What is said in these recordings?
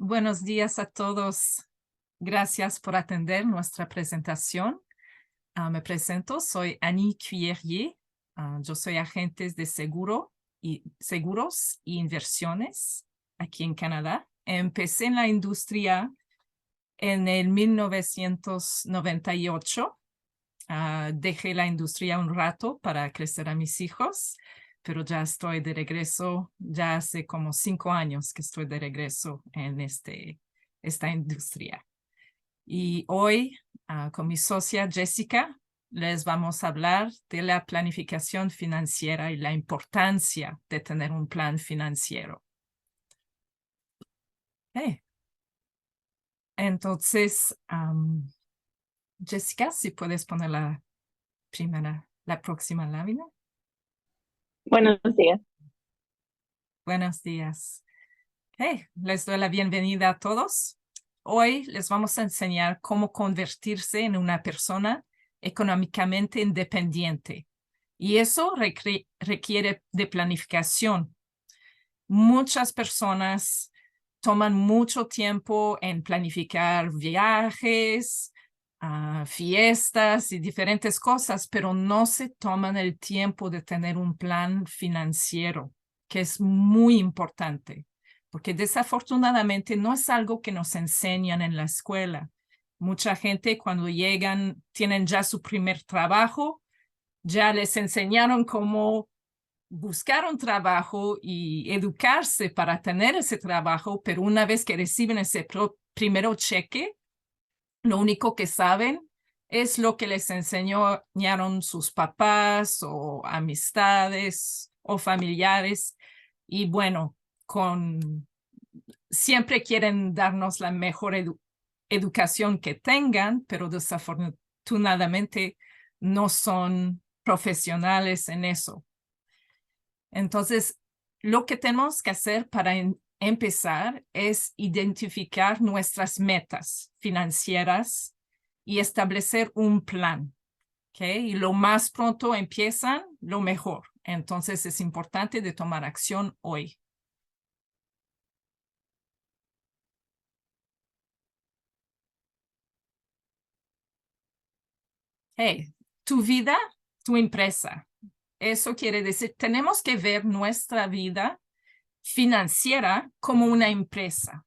Buenos días a todos. Gracias por atender nuestra presentación. Me presento, soy Annie Cuillerier. Yo soy agente de seguros y inversiones aquí en Canadá. Empecé en la industria en el 1998. Dejé la industria un rato para crecer a mis hijos, pero ya estoy de regreso, ya hace como 5 años que estoy de regreso en esta industria. Y hoy, con mi socia Jessica, les vamos a hablar de la planificación financiera y la importancia de tener un plan financiero. Entonces, Jessica, si puedes poner la próxima lámina. Buenos días. Buenos días. Les doy la bienvenida a todos. Hoy les vamos a enseñar cómo convertirse en una persona económicamente independiente. Y eso requiere de planificación. Muchas personas toman mucho tiempo en planificar viajes, fiestas y diferentes cosas, pero no se toman el tiempo de tener un plan financiero, que es muy importante, porque desafortunadamente no es algo que nos enseñan en la escuela. Mucha gente cuando llegan, tienen ya su primer trabajo, ya les enseñaron cómo buscar un trabajo y educarse para tener ese trabajo, pero una vez que reciben ese primero cheque, lo único que saben es lo que les enseñaron sus papás o amistades o familiares. Y bueno, siempre quieren darnos la mejor educación que tengan, pero desafortunadamente no son profesionales en eso. Entonces, lo que tenemos que hacer para empezar es identificar nuestras metas financieras y establecer un plan. ¿Okay? Y lo más pronto empiezan, lo mejor. Entonces, es importante de tomar acción hoy. Tu vida, tu empresa. Eso quiere decir, tenemos que ver nuestra vida financiera como una empresa.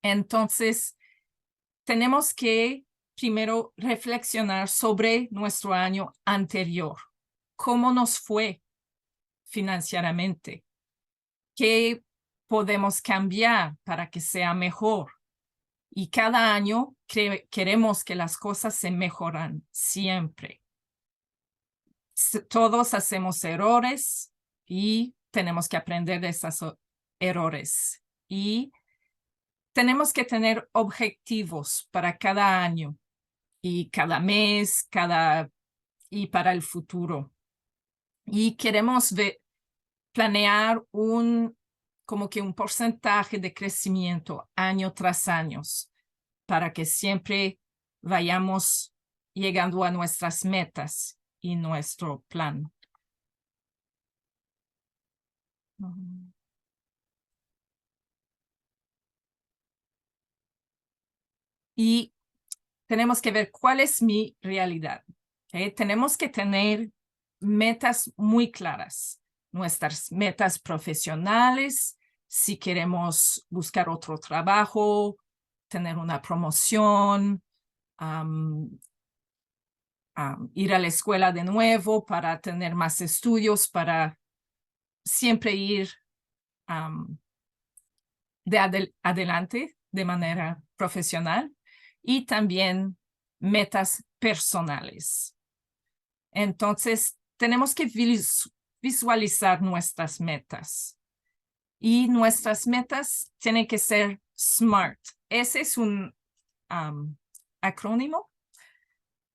Entonces, tenemos que primero reflexionar sobre nuestro año anterior. ¿Cómo nos fue financieramente? ¿Qué podemos cambiar para que sea mejor? Y cada año queremos que las cosas se mejoran siempre. Todos hacemos errores y tenemos que aprender de esos errores. Y tenemos que tener objetivos para cada año y cada mes, y para el futuro. Y queremos planear como que un porcentaje de crecimiento año tras año para que siempre vayamos llegando a nuestras metas y nuestro plan. Y tenemos que ver cuál es mi realidad. ¿Okay? Tenemos que tener metas muy claras, nuestras metas profesionales, si queremos buscar otro trabajo, tener una promoción, ir a la escuela de nuevo para tener más estudios, para siempre ir adelante de manera profesional, y también metas personales. Entonces, tenemos que visualizar nuestras metas. Y nuestras metas tienen que ser SMART. Ese es un acrónimo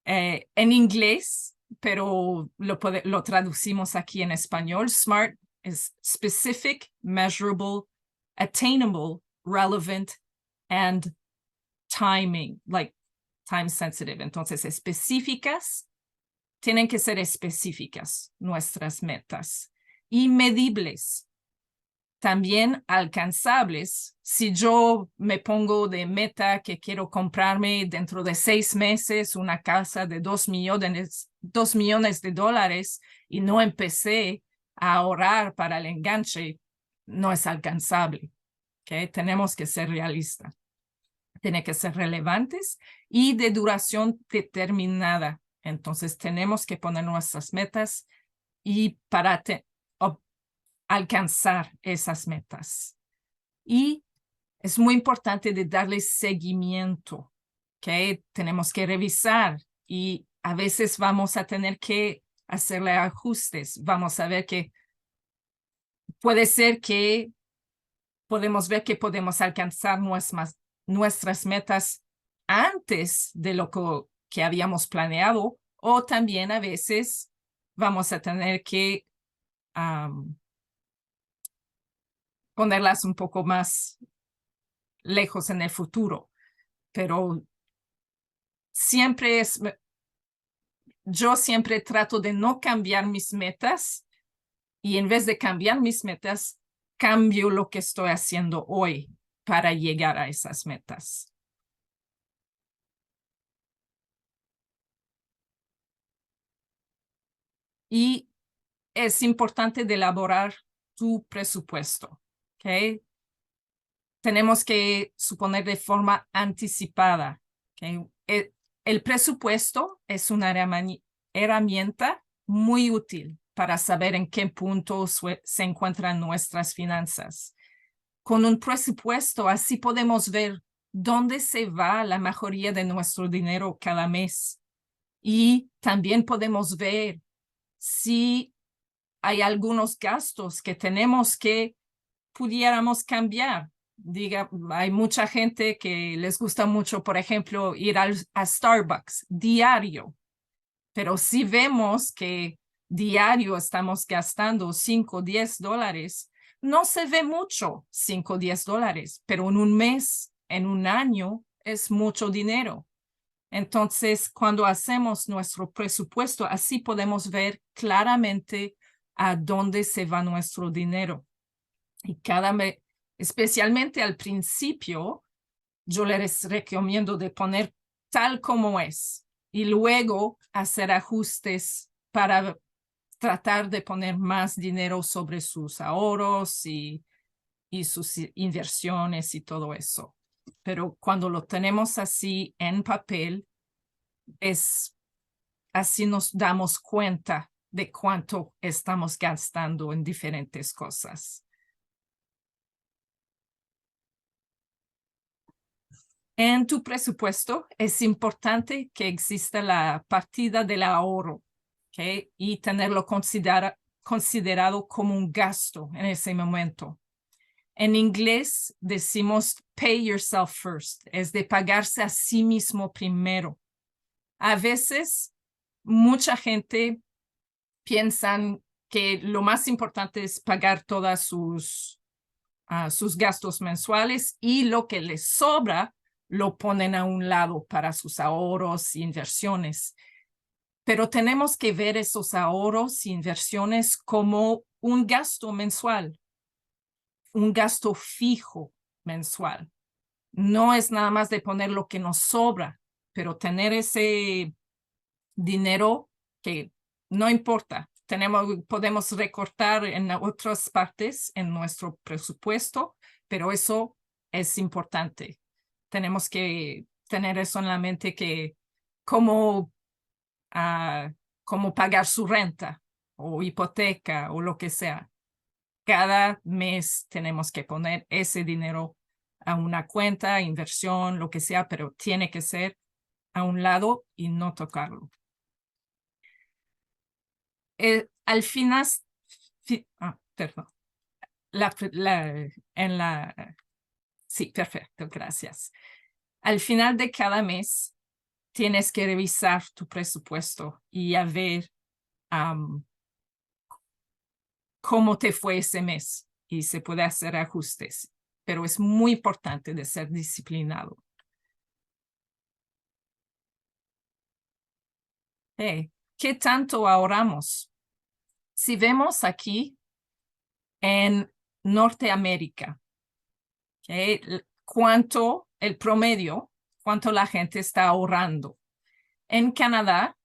en inglés, pero lo traducimos aquí en español. SMART es Specific, Measurable, Attainable, Relevant, and Timing, like time sensitive. Entonces, específicas, tienen que ser específicas nuestras metas y medibles. también alcanzables. Si yo me pongo de meta que quiero comprarme dentro de 6 meses una casa de 2 millones de dólares y no empecé a ahorrar para el enganche, no es alcanzable. ¿Okay? Tenemos que ser realistas. Tiene que ser relevantes y de duración determinada. Entonces tenemos que poner nuestras metas y para alcanzar esas metas. Y es muy importante de darle seguimiento, ¿ok? Tenemos que revisar y a veces vamos a tener que hacerle ajustes. Vamos a ver que puede ser que podemos ver que podemos alcanzar nuestras metas antes de lo que habíamos planeado, o también a veces vamos a tener que ponerlas un poco más lejos en el futuro. Pero yo siempre trato de no cambiar mis metas y en vez de cambiar mis metas, cambio lo que estoy haciendo hoy para llegar a esas metas. Y es importante de elaborar tu presupuesto, ¿ok? Tenemos que suponer de forma anticipada, ¿ok? El presupuesto es una herramienta muy útil para saber en qué punto se encuentran nuestras finanzas. Con un presupuesto, así podemos ver dónde se va la mayoría de nuestro dinero cada mes. Y también podemos ver si hay algunos gastos que tenemos que pudiéramos cambiar. Hay mucha gente que les gusta mucho, por ejemplo, ir a Starbucks diario, pero si vemos que diario estamos gastando 5 o 10 dólares, no se ve mucho 5 o 10 dólares, pero en un mes, en un año, es mucho dinero. Entonces, cuando hacemos nuestro presupuesto, así podemos ver claramente a dónde se va nuestro dinero. Y cada mes, especialmente al principio, yo les recomiendo de poner tal como es y luego hacer ajustes para tratar de poner más dinero sobre sus ahorros y sus inversiones y todo eso. Pero cuando lo tenemos así en papel, así nos damos cuenta de cuánto estamos gastando en diferentes cosas. En tu presupuesto es importante que exista la partida del ahorro, ¿okay? Y tenerlo considerado como un gasto en ese momento. En inglés decimos pay yourself first, es de pagarse a sí mismo primero. A veces mucha gente piensa que lo más importante es pagar todas sus gastos mensuales y lo que les sobra lo ponen a un lado para sus ahorros e inversiones. Pero tenemos que ver esos ahorros e inversiones como un gasto mensual, un gasto fijo mensual. No es nada más de poner lo que nos sobra, pero tener ese dinero que no importa. Podemos recortar en otras partes en nuestro presupuesto, pero eso es importante. Tenemos que tener eso en la mente que cómo, cómo pagar su renta o hipoteca o lo que sea. Cada mes tenemos que poner ese dinero a una cuenta, inversión, lo que sea, pero tiene que ser a un lado y no tocarlo. Al final, perdón, sí, perfecto, gracias. Al final de cada mes, tienes que revisar tu presupuesto y a ver cómo te fue ese mes y se puede hacer ajustes, pero es muy importante de ser disciplinado. ¿Qué tanto ahorramos? Si vemos aquí, en Norteamérica. ¿Okay? El promedio, cuánto la gente está ahorrando. En Canadá,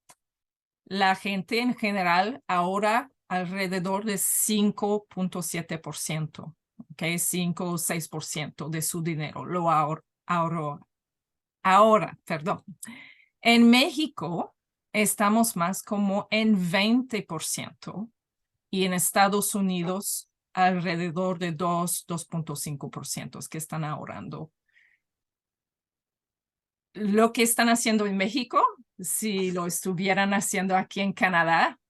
la gente en general ahorra alrededor de 5.7%, ¿okay? 5 o 6% de su dinero lo ahorró. Ahora, perdón. En México estamos más como en 20% y en Estados Unidos alrededor de 2.5% que están ahorrando. Lo que están haciendo en México, si lo estuvieran haciendo aquí en Canadá,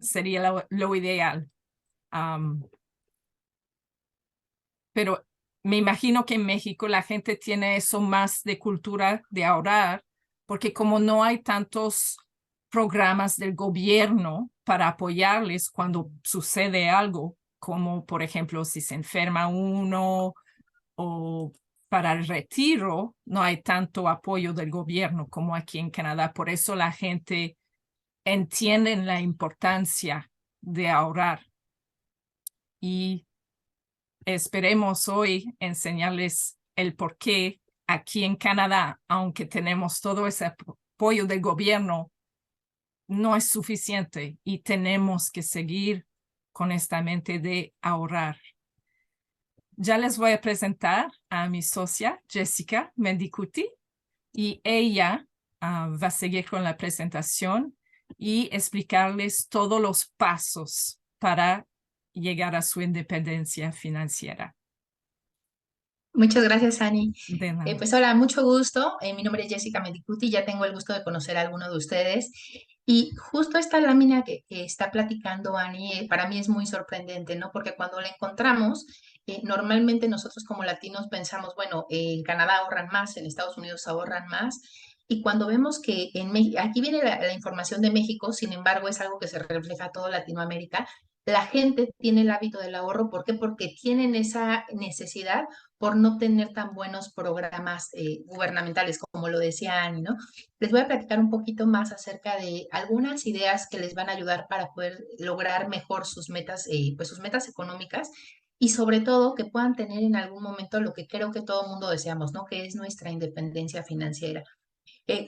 sería lo ideal. Pero me imagino que en México la gente tiene eso más de cultura de ahorrar, porque como no hay tantos programas del gobierno para apoyarles cuando sucede algo, como por ejemplo si se enferma uno o para el retiro, no hay tanto apoyo del gobierno como aquí en Canadá. Por eso la gente entiende la importancia de ahorrar. Y esperemos hoy enseñarles el por qué aquí en Canadá, aunque tenemos todo ese apoyo del gobierno, no es suficiente y tenemos que seguir con esta mente de ahorrar. Ya les voy a presentar a mi socia, Jessica Mendicuti, y ella va a seguir con la presentación y explicarles todos los pasos para llegar a su independencia financiera. Muchas gracias, Ani. De nada. Pues hola, mucho gusto. Mi nombre es Jessica Medicuti, ya tengo el gusto de conocer a alguno de ustedes. Y justo esta lámina que está platicando Ani, para mí es muy sorprendente, ¿no? Porque cuando la encontramos, normalmente nosotros como latinos pensamos, bueno, en Canadá ahorran más, en Estados Unidos ahorran más. Y cuando vemos que aquí viene la información de México, sin embargo, es algo que se refleja a toda Latinoamérica. La gente tiene el hábito del ahorro. ¿Por qué? Porque tienen esa necesidad por no tener tan buenos programas gubernamentales, como lo decía Ani, ¿no? Les voy a platicar un poquito más acerca de algunas ideas que les van a ayudar para poder lograr mejor sus metas, pues sus metas económicas y sobre todo que puedan tener en algún momento lo que creo que todo mundo deseamos, ¿no? Que es nuestra independencia financiera.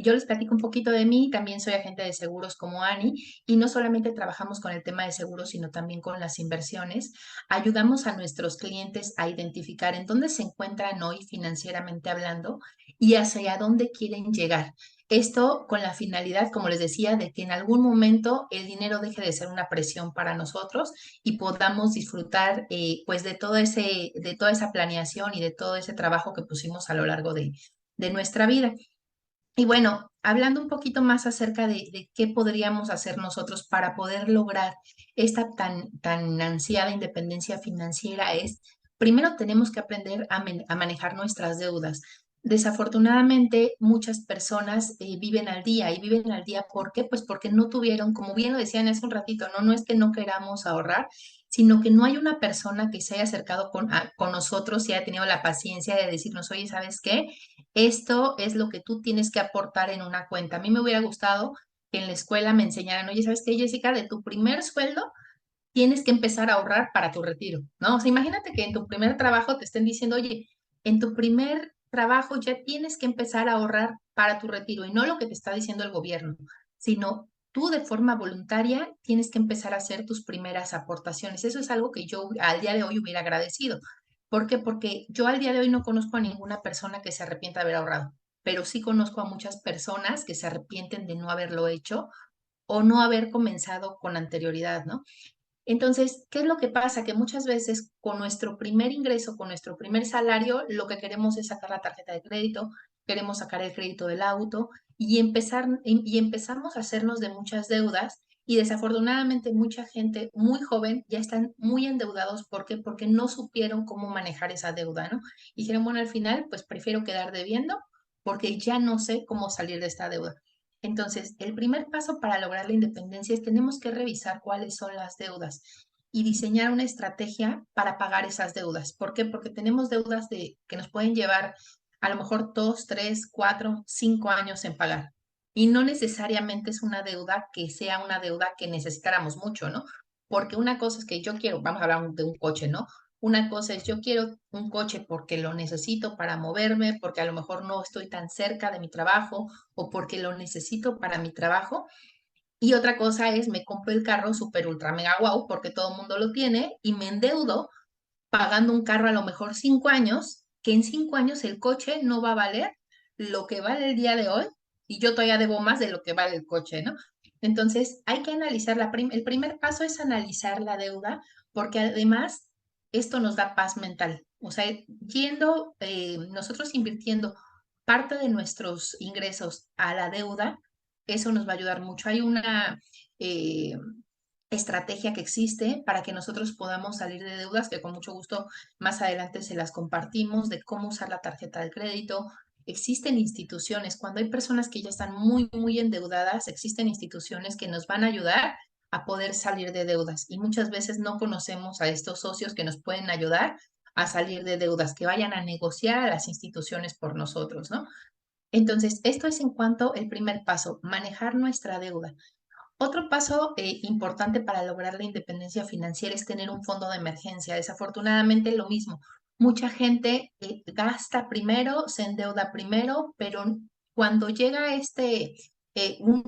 Yo les platico un poquito de mí, también soy agente de seguros como Ani y no solamente trabajamos con el tema de seguros, sino también con las inversiones. Ayudamos a nuestros clientes a identificar en dónde se encuentran hoy financieramente hablando y hacia dónde quieren llegar. Esto con la finalidad, como les decía, de que en algún momento el dinero deje de ser una presión para nosotros y podamos disfrutar pues de de toda esa planeación y de todo ese trabajo que pusimos a lo largo de nuestra vida. Y bueno, hablando un poquito más acerca de qué podríamos hacer nosotros para poder lograr esta tan ansiada independencia financiera es, primero tenemos que aprender a manejar nuestras deudas. Desafortunadamente, muchas personas viven al día y viven al día, ¿por qué? Pues porque no tuvieron, como bien lo decían hace un ratito, no es que no queramos ahorrar, sino que no hay una persona que se haya acercado con nosotros y haya tenido la paciencia de decirnos, oye, ¿sabes qué? Esto es lo que tú tienes que aportar en una cuenta. A mí me hubiera gustado que en la escuela me enseñaran, oye, ¿sabes qué, Jessica? De tu primer sueldo tienes que empezar a ahorrar para tu retiro, ¿no? O sea, imagínate que en tu primer trabajo te estén diciendo, oye, en tu primer trabajo ya tienes que empezar a ahorrar para tu retiro y no lo que te está diciendo el gobierno, sino tú de forma voluntaria tienes que empezar a hacer tus primeras aportaciones. Eso es algo que yo al día de hoy hubiera agradecido. ¿Por qué? Porque yo al día de hoy no conozco a ninguna persona que se arrepienta de haber ahorrado, pero sí conozco a muchas personas que se arrepienten de no haberlo hecho o no haber comenzado con anterioridad, ¿no? Entonces, ¿qué es lo que pasa? Que muchas veces con nuestro primer ingreso, con nuestro primer salario, lo que queremos es sacar la tarjeta de crédito, queremos sacar el crédito del auto y empezamos a hacernos de muchas deudas y desafortunadamente mucha gente muy joven ya están muy endeudados. ¿Por qué? Porque no supieron cómo manejar esa deuda, ¿no? Y dijeron, bueno, al final, pues prefiero quedar debiendo porque ya no sé cómo salir de esta deuda. Entonces, el primer paso para lograr la independencia es tenemos que revisar cuáles son las deudas y diseñar una estrategia para pagar esas deudas. ¿Por qué? Porque tenemos deudas que nos pueden llevar a lo mejor 2, 3, 4, 5 años en pagar. Y no necesariamente es una deuda que sea una deuda que necesitáramos mucho, ¿no? Porque una cosa es que yo quiero, vamos a hablar de un coche, ¿no? Una cosa es yo quiero un coche porque lo necesito para moverme, porque a lo mejor no estoy tan cerca de mi trabajo o porque lo necesito para mi trabajo. Y otra cosa es me compro el carro super ultra mega guau porque todo el mundo lo tiene y me endeudo pagando un carro a lo mejor 5 años, que en 5 años el coche no va a valer lo que vale el día de hoy y yo todavía debo más de lo que vale el coche, ¿no? Entonces hay que analizar, el primer paso es analizar la deuda porque además esto nos da paz mental. O sea, nosotros invirtiendo parte de nuestros ingresos a la deuda, eso nos va a ayudar mucho. Hay una eh, estrategia que existe para que nosotros podamos salir de deudas, que con mucho gusto más adelante se las compartimos, de cómo usar la tarjeta de crédito. Existen instituciones, cuando hay personas que ya están muy, muy endeudadas, existen instituciones que nos van a ayudar a poder salir de deudas y muchas veces no conocemos a estos socios que nos pueden ayudar a salir de deudas, que vayan a negociar a las instituciones por nosotros, ¿no? Entonces, esto es en cuanto el primer paso, manejar nuestra deuda. Otro paso importante para lograr la independencia financiera es tener un fondo de emergencia. Desafortunadamente, lo mismo. Mucha gente gasta primero, se endeuda primero, pero cuando llega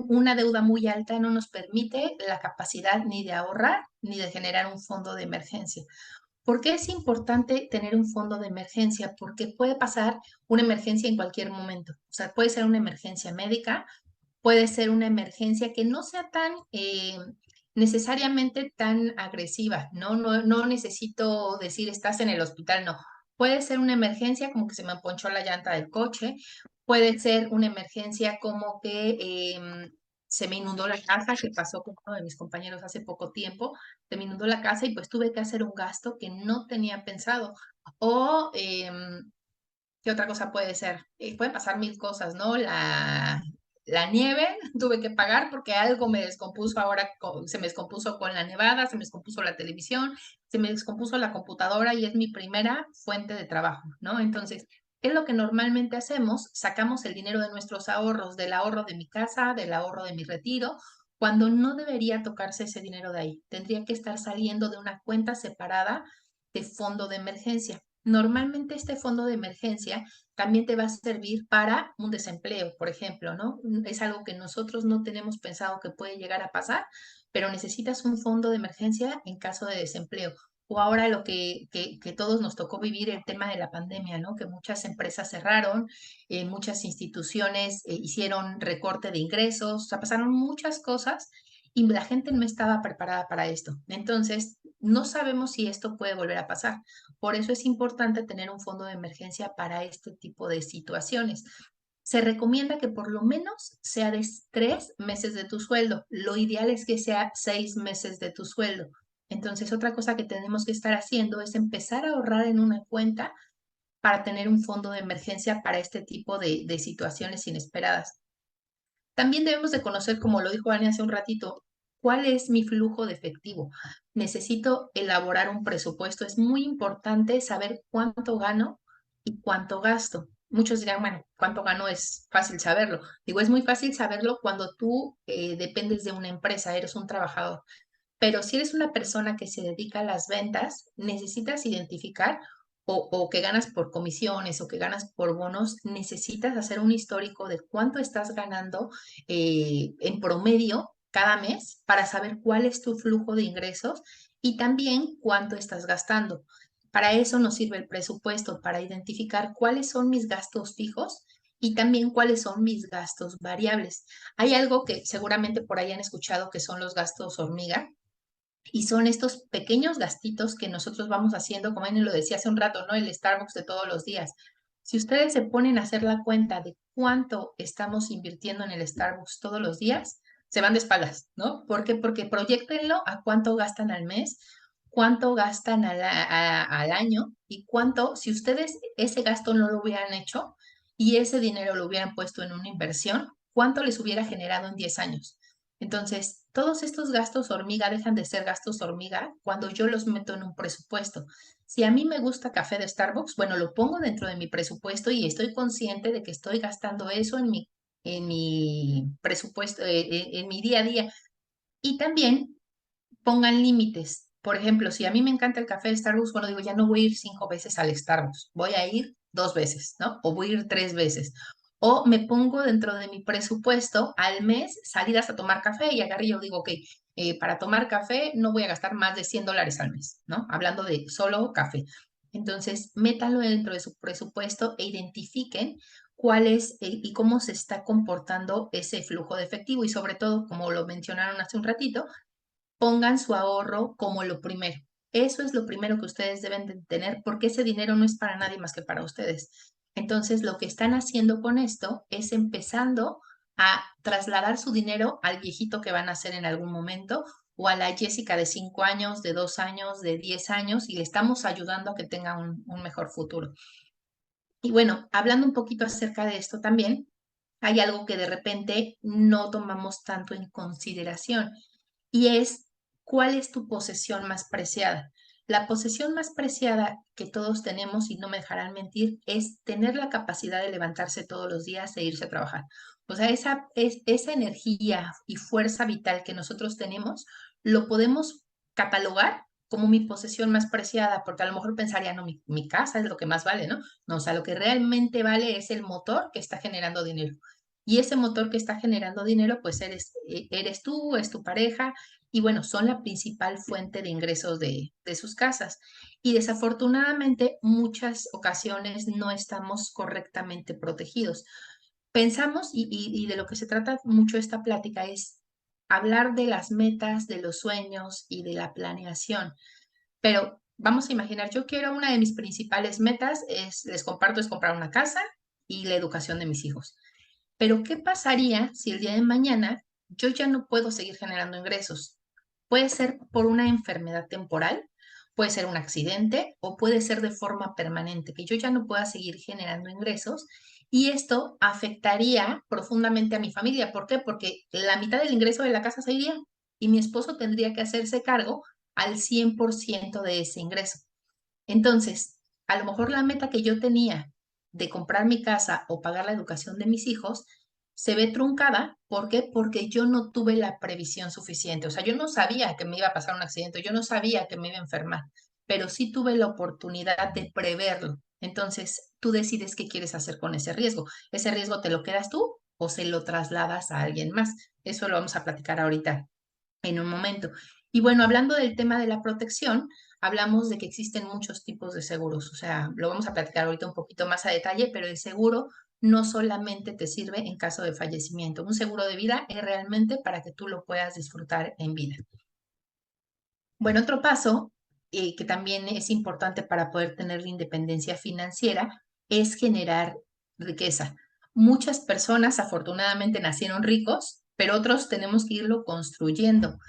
una deuda muy alta no nos permite la capacidad ni de ahorrar ni de generar un fondo de emergencia. ¿Por qué es importante tener un fondo de emergencia? Porque puede pasar una emergencia en cualquier momento. O sea, puede ser una emergencia médica, puede ser una emergencia que no sea tan necesariamente tan agresiva, ¿no? No necesito decir estás en el hospital, no. Puede ser una emergencia como que se me ponchó la llanta del coche, puede ser una emergencia como que se me inundó la casa, que pasó con uno de mis compañeros hace poco tiempo, se me inundó la casa y pues tuve que hacer un gasto que no tenía pensado. O ¿qué otra cosa puede ser? Pueden pasar mil cosas, ¿no? La nieve tuve que pagar porque algo me descompuso ahora, se me descompuso con la nevada, se me descompuso la televisión, se me descompuso la computadora y es mi primera fuente de trabajo, ¿no? Entonces, ¿qué es lo que normalmente hacemos? Sacamos el dinero de nuestros ahorros, del ahorro de mi casa, del ahorro de mi retiro, cuando no debería tocarse ese dinero de ahí. Tendría que estar saliendo de una cuenta separada de fondo de emergencia. Normalmente este fondo de emergencia también te va a servir para un desempleo, por ejemplo, ¿no? Es algo que nosotros no tenemos pensado que puede llegar a pasar, pero necesitas un fondo de emergencia en caso de desempleo. O ahora lo que todos nos tocó vivir, el tema de la pandemia, ¿no? Que muchas empresas cerraron, muchas instituciones hicieron recorte de ingresos, o sea, pasaron muchas cosas y la gente no estaba preparada para esto. Entonces, no sabemos si esto puede volver a pasar. Por eso es importante tener un fondo de emergencia para este tipo de situaciones. Se recomienda que por lo menos sea de 3 meses de tu sueldo. Lo ideal es que sea 6 meses de tu sueldo. Entonces, otra cosa que tenemos que estar haciendo es empezar a ahorrar en una cuenta para tener un fondo de emergencia para este tipo de situaciones inesperadas. También debemos de conocer, como lo dijo Ani hace un ratito, cuál es mi flujo de efectivo. Necesito elaborar un presupuesto. Es muy importante saber cuánto gano y cuánto gasto. Muchos dirán, bueno, cuánto gano es fácil saberlo. Digo, es muy fácil saberlo cuando tú dependes de una empresa, eres un trabajador. Pero si eres una persona que se dedica a las ventas, necesitas identificar o que ganas por comisiones o que ganas por bonos, necesitas hacer un histórico de cuánto estás ganando en promedio cada mes para saber cuál es tu flujo de ingresos y también cuánto estás gastando. Para eso nos sirve el presupuesto, para identificar cuáles son mis gastos fijos y también cuáles son mis gastos variables. Hay algo que seguramente por ahí han escuchado que son los gastos hormiga. Y son estos pequeños gastitos que nosotros vamos haciendo, como Annie lo decía hace un rato, ¿no? El Starbucks de todos los días. Si ustedes se ponen a hacer la cuenta de cuánto estamos invirtiendo en el Starbucks todos los días, se van de espaldas, ¿no? ¿Por qué? Porque proyectenlo a cuánto gastan al mes, cuánto gastan al año y cuánto, si ustedes ese gasto no lo hubieran hecho y ese dinero lo hubieran puesto en una inversión, ¿cuánto les hubiera generado en 10 años? Entonces, todos estos gastos hormiga dejan de ser gastos hormiga cuando yo los meto en un presupuesto. Si a mí me gusta café de Starbucks, bueno, lo pongo dentro de mi presupuesto y estoy consciente de que estoy gastando eso en mi presupuesto, en mi día a día. Y también pongan límites. Por ejemplo, si a mí me encanta el café de Starbucks, bueno, digo, ya no voy a ir 5 veces al Starbucks, voy a ir 2 veces, ¿no? O voy a ir 3 veces. O me pongo dentro de mi presupuesto al mes salidas a tomar café y agarré y yo digo, ok, para tomar café no voy a gastar más de $100 al mes, ¿no? Hablando de solo café. Entonces, métanlo dentro de su presupuesto e identifiquen cuál es y cómo se está comportando ese flujo de efectivo y sobre todo, como lo mencionaron hace un ratito, pongan su ahorro como lo primero. Eso es lo primero que ustedes deben de tener porque ese dinero no es para nadie más que para ustedes. Entonces, lo que están haciendo con esto es empezando a trasladar su dinero al viejito que van a ser en algún momento o a la Jessica de 5 años, de 2 años, de 10 años y le estamos ayudando a que tenga un mejor futuro. Y bueno, hablando un poquito acerca de esto también, hay algo que de repente no tomamos tanto en consideración y es cuál es tu posesión más preciada. La posesión más preciada que todos tenemos, y no me dejarán mentir, es tener la capacidad de levantarse todos los días e irse a trabajar. O sea, esa energía y fuerza vital que nosotros tenemos, lo podemos catalogar como mi posesión más preciada, porque a lo mejor pensaría, no, mi casa es lo que más vale, ¿no? No, o sea, lo que realmente vale es el motor que está generando dinero. Y ese motor que está generando dinero, pues eres tú, es tu pareja, y bueno, son la principal fuente de ingresos de sus casas. Y desafortunadamente, muchas ocasiones no estamos correctamente protegidos. Pensamos, y de lo que se trata mucho esta plática es hablar de las metas, de los sueños y de la planeación. Pero vamos a imaginar, yo quiero una de mis principales metas, les comparto, es comprar una casa y la educación de mis hijos. Pero ¿qué pasaría si el día de mañana yo ya no puedo seguir generando ingresos? Puede ser por una enfermedad temporal, puede ser un accidente o puede ser de forma permanente, que yo ya no pueda seguir generando ingresos y esto afectaría profundamente a mi familia. ¿Por qué? Porque la mitad del ingreso de la casa se iría y mi esposo tendría que hacerse cargo al 100% de ese ingreso. Entonces, a lo mejor la meta que yo tenía de comprar mi casa o pagar la educación de mis hijos se ve truncada. ¿Por qué? Porque yo no tuve la previsión suficiente. O sea, yo no sabía que me iba a pasar un accidente, yo no sabía que me iba a enfermar, pero sí tuve la oportunidad de preverlo. Entonces, tú decides qué quieres hacer con ese riesgo. ¿Ese riesgo te lo quedas tú o se lo trasladas a alguien más? Eso lo vamos a platicar ahorita en un momento. Y bueno, hablando del tema de la protección, hablamos de que existen muchos tipos de seguros. O sea, lo vamos a platicar ahorita un poquito más a detalle, pero el seguro no solamente te sirve en caso de fallecimiento. Un seguro de vida es realmente para que tú lo puedas disfrutar en vida. Bueno, otro paso que también es importante para poder tener la independencia financiera es generar riqueza. Muchas personas afortunadamente nacieron ricos, pero otros tenemos que irlo construyendo.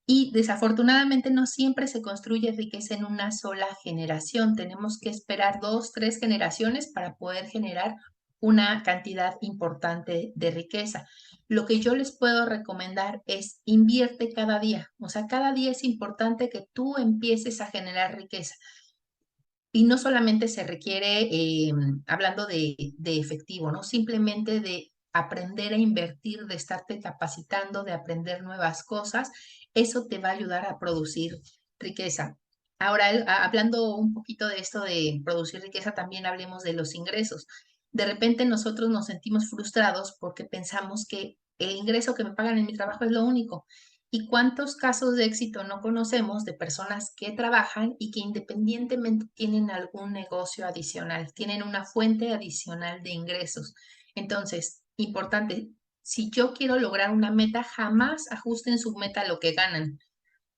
Y desafortunadamente no siempre se construye riqueza en una sola generación. Tenemos que esperar 2, 3 generaciones para poder generar una cantidad importante de riqueza. Lo que yo les puedo recomendar es invierte cada día. O sea, cada día es importante que tú empieces a generar riqueza. Y no solamente se requiere, hablando de efectivo, ¿no? Simplemente de aprender a invertir, de estarte capacitando, de aprender nuevas cosas, eso te va a ayudar a producir riqueza. Ahora, hablando un poquito de esto de producir riqueza, también hablemos de los ingresos. De repente nosotros nos sentimos frustrados porque pensamos que el ingreso que me pagan en mi trabajo es lo único. ¿Y cuántos casos de éxito no conocemos de personas que trabajan y que independientemente tienen algún negocio adicional, tienen una fuente adicional de ingresos? Entonces, importante, si yo quiero lograr una meta, jamás ajusten su meta a lo que ganan.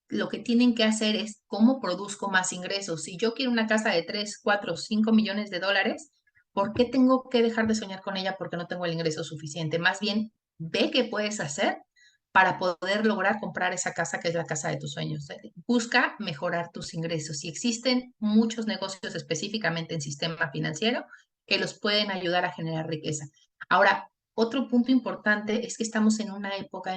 Lo que tienen que hacer es cómo produzco más ingresos. Si yo quiero una casa de 3, 4, 5 millones de dólares, ¿por qué tengo que dejar de soñar con ella porque no tengo el ingreso suficiente? Más bien, ve qué puedes hacer para poder lograr comprar esa casa que es la casa de tus sueños. Busca mejorar tus ingresos. Y existen muchos negocios específicamente en sistema financiero que los pueden ayudar a generar riqueza. Ahora, otro punto importante es que estamos en una época,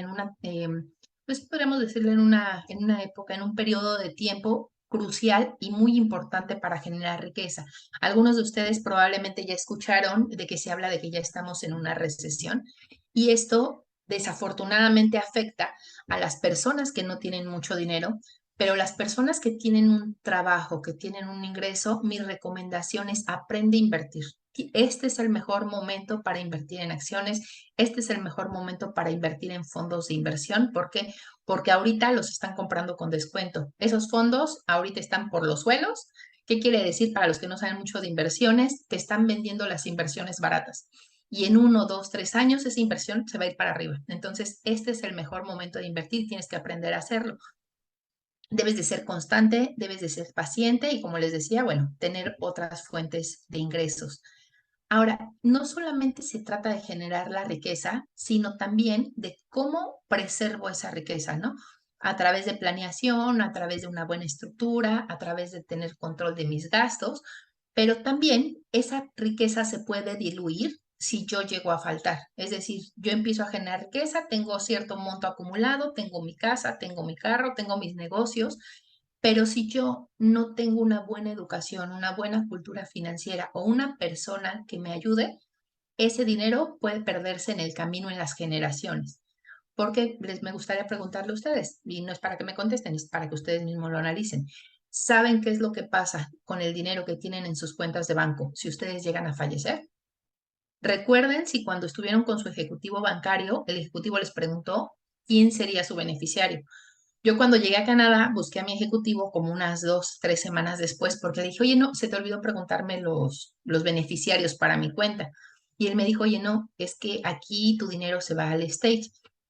pues podríamos decirlo en una época, en un periodo de tiempo crucial y muy importante para generar riqueza. Algunos de ustedes probablemente ya escucharon de que se habla de que ya estamos en una recesión y esto desafortunadamente afecta a las personas que no tienen mucho dinero, Pero las personas que tienen un trabajo, que tienen un ingreso, mi recomendación es aprende a invertir. Este es el mejor momento para invertir en acciones. Este es el mejor momento para invertir en fondos de inversión. ¿Por qué? Porque ahorita los están comprando con descuento. Esos fondos ahorita están por los suelos. ¿Qué quiere decir para los que no saben mucho de inversiones? Te están vendiendo las inversiones baratas. Y en 1, 2, 3 años esa inversión se va a ir para arriba. Entonces, este es el mejor momento de invertir. Tienes que aprender a hacerlo. Debes de ser constante, debes de ser paciente y como les decía, bueno, tener otras fuentes de ingresos. Ahora, no solamente se trata de generar la riqueza, sino también de cómo preservo esa riqueza, ¿no? A través de planeación, a través de una buena estructura, a través de tener control de mis gastos, pero también esa riqueza se puede diluir si yo llego a faltar. Es decir, yo empiezo a generar riqueza, tengo cierto monto acumulado, tengo mi casa, tengo mi carro, tengo mis negocios, pero si yo no tengo una buena educación, una buena cultura financiera o una persona que me ayude, ese dinero puede perderse en el camino en las generaciones. Porque me gustaría preguntarle a ustedes, y no es para que me contesten, es para que ustedes mismos lo analicen. ¿Saben qué es lo que pasa con el dinero que tienen en sus cuentas de banco si ustedes llegan a fallecer? Recuerden si cuando estuvieron con su ejecutivo bancario, el ejecutivo les preguntó quién sería su beneficiario. Yo cuando llegué a Canadá busqué a mi ejecutivo como unas 2, 3 semanas después porque le dije, oye, no, se te olvidó preguntarme los beneficiarios para mi cuenta. Y él me dijo, oye, no, es que aquí tu dinero se va al estate.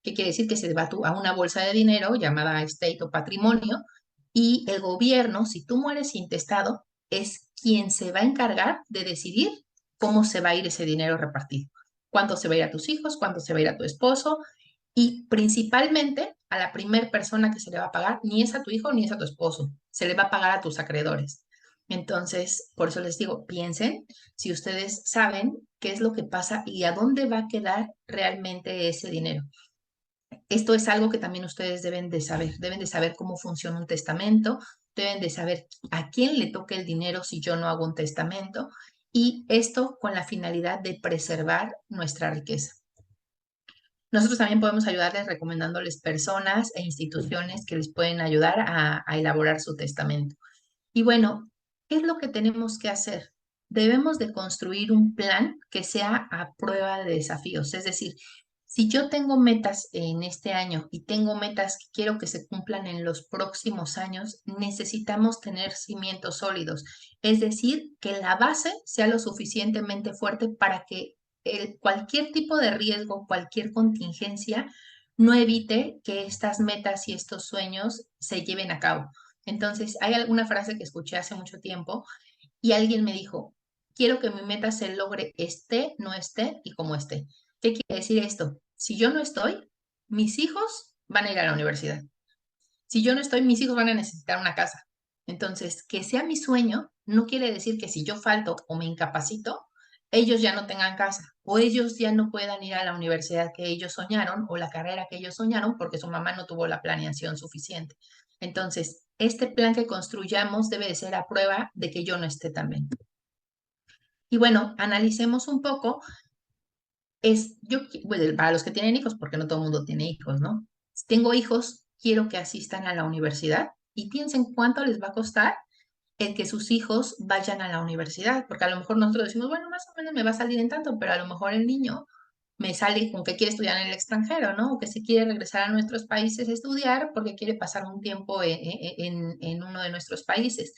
¿Qué quiere decir? Que se va a una bolsa de dinero llamada estate o patrimonio y el gobierno, si tú mueres intestado, es quien se va a encargar de decidir cómo se va a ir ese dinero repartido. Cuánto se va a ir a tus hijos, cuánto se va a ir a tu esposo, y principalmente a la primera persona que se le va a pagar, ni es a tu hijo ni es a tu esposo, se le va a pagar a tus acreedores. Entonces, por eso les digo, piensen si ustedes saben qué es lo que pasa y a dónde va a quedar realmente ese dinero. Esto es algo que también ustedes deben de saber cómo funciona un testamento, deben de saber a quién le toca el dinero si yo no hago un testamento y esto con la finalidad de preservar nuestra riqueza. Nosotros también podemos ayudarles recomendándoles personas e instituciones que les pueden ayudar a elaborar su testamento. Y bueno, ¿qué es lo que tenemos que hacer? Debemos de construir un plan que sea a prueba de desafíos. Es decir, si yo tengo metas en este año y tengo metas que quiero que se cumplan en los próximos años, necesitamos tener cimientos sólidos. Es decir, que la base sea lo suficientemente fuerte para que cualquier tipo de riesgo, cualquier contingencia, no evite que estas metas y estos sueños se lleven a cabo. Entonces, hay alguna frase que escuché hace mucho tiempo y alguien me dijo, quiero que mi meta se logre esté, no esté y como esté. ¿Qué quiere decir esto? Si yo no estoy, mis hijos van a ir a la universidad. Si yo no estoy, mis hijos van a necesitar una casa. Entonces, que sea mi sueño no quiere decir que si yo falto o me incapacito, ellos ya no tengan casa o ellos ya no puedan ir a la universidad que ellos soñaron o la carrera que ellos soñaron porque su mamá no tuvo la planeación suficiente. Entonces, este plan que construyamos debe de ser a prueba de que yo no esté también. Y bueno, analicemos un poco. Bueno, para los que tienen hijos, porque no todo el mundo tiene hijos, ¿no? Si tengo hijos, quiero que asistan a la universidad y piensen cuánto les va a costar el que sus hijos vayan a la universidad, porque a lo mejor nosotros decimos, bueno, más o menos me va a salir en tanto, pero a lo mejor el niño me sale con que quiere estudiar en el extranjero, ¿no? O que se quiere regresar a nuestros países a estudiar porque quiere pasar un tiempo en uno de nuestros países.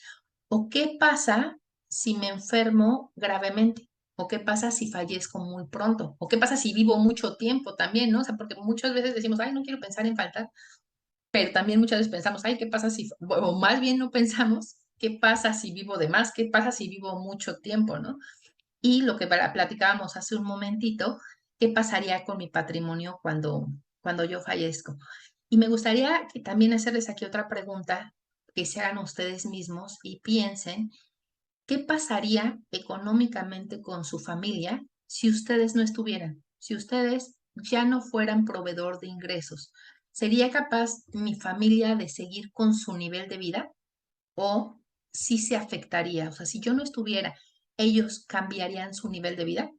¿O qué pasa si me enfermo gravemente? ¿O qué pasa si fallezco muy pronto? ¿O qué pasa si vivo mucho tiempo también, ¿no? O sea, porque muchas veces decimos, ay, no quiero pensar en faltar, pero también muchas veces pensamos, ay, ¿qué pasa si, o más bien no pensamos, qué pasa si vivo de más? ¿Qué pasa si vivo mucho tiempo, ¿no? Y lo que platicábamos hace un momentito, ¿qué pasaría con mi patrimonio cuando yo fallezco? Y me gustaría que también hacerles aquí otra pregunta que se hagan ustedes mismos y piensen, ¿qué pasaría económicamente con su familia si ustedes no estuvieran? Si ustedes ya no fueran proveedor de ingresos, ¿sería capaz mi familia de seguir con su nivel de vida? ¿O sí se afectaría? O sea, si yo no estuviera, ¿ellos cambiarían su nivel de vida?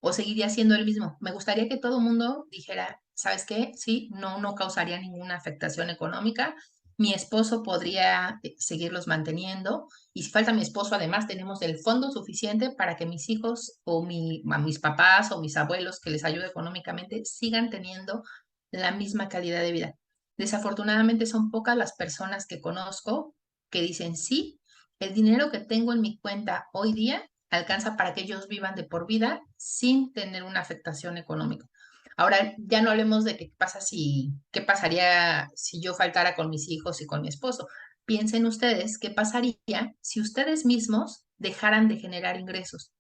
¿O seguiría siendo el mismo? Me gustaría que todo el mundo dijera, ¿sabes qué? Sí, no causaría ninguna afectación económica Mi esposo podría seguirlos manteniendo y si falta mi esposo, además tenemos el fondo suficiente para que mis hijos o mis papás o mis abuelos que les ayude económicamente sigan teniendo la misma calidad de vida. Desafortunadamente son pocas las personas que conozco que dicen sí, el dinero que tengo en mi cuenta hoy día alcanza para que ellos vivan de por vida sin tener una afectación económica. Ahora, ya no hablemos de qué pasaría si yo faltara con mis hijos y con mi esposo. Piensen ustedes qué pasaría si ustedes mismos dejaran de generar ingresos.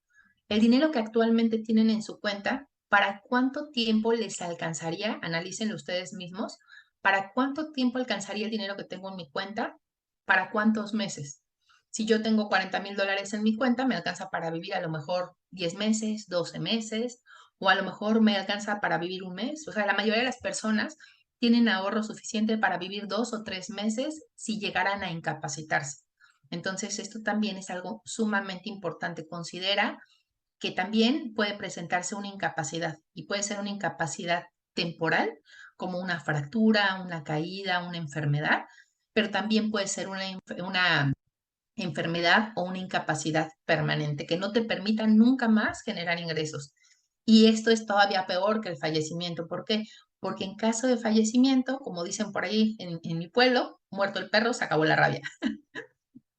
El dinero que actualmente tienen en su cuenta, ¿para cuánto tiempo les alcanzaría? Analícenlo ustedes mismos. ¿Para cuánto tiempo alcanzaría el dinero que tengo en mi cuenta? ¿Para cuántos meses? Si yo tengo $40,000 en mi cuenta, me alcanza para vivir a lo mejor 10 meses, 12 meses, o a lo mejor me alcanza para vivir un mes. O sea, la mayoría de las personas tienen ahorro suficiente para vivir 2 o 3 meses si llegaran a incapacitarse. Entonces, esto también es algo sumamente importante. Considera que también puede presentarse una incapacidad y puede ser una incapacidad temporal, como una fractura, una caída, una enfermedad, pero también puede ser una enfermedad o una incapacidad permanente que no te permita nunca más generar ingresos. Y esto es todavía peor que el fallecimiento. ¿Por qué? Porque en caso de fallecimiento, como dicen por ahí en mi pueblo, muerto el perro, se acabó la rabia.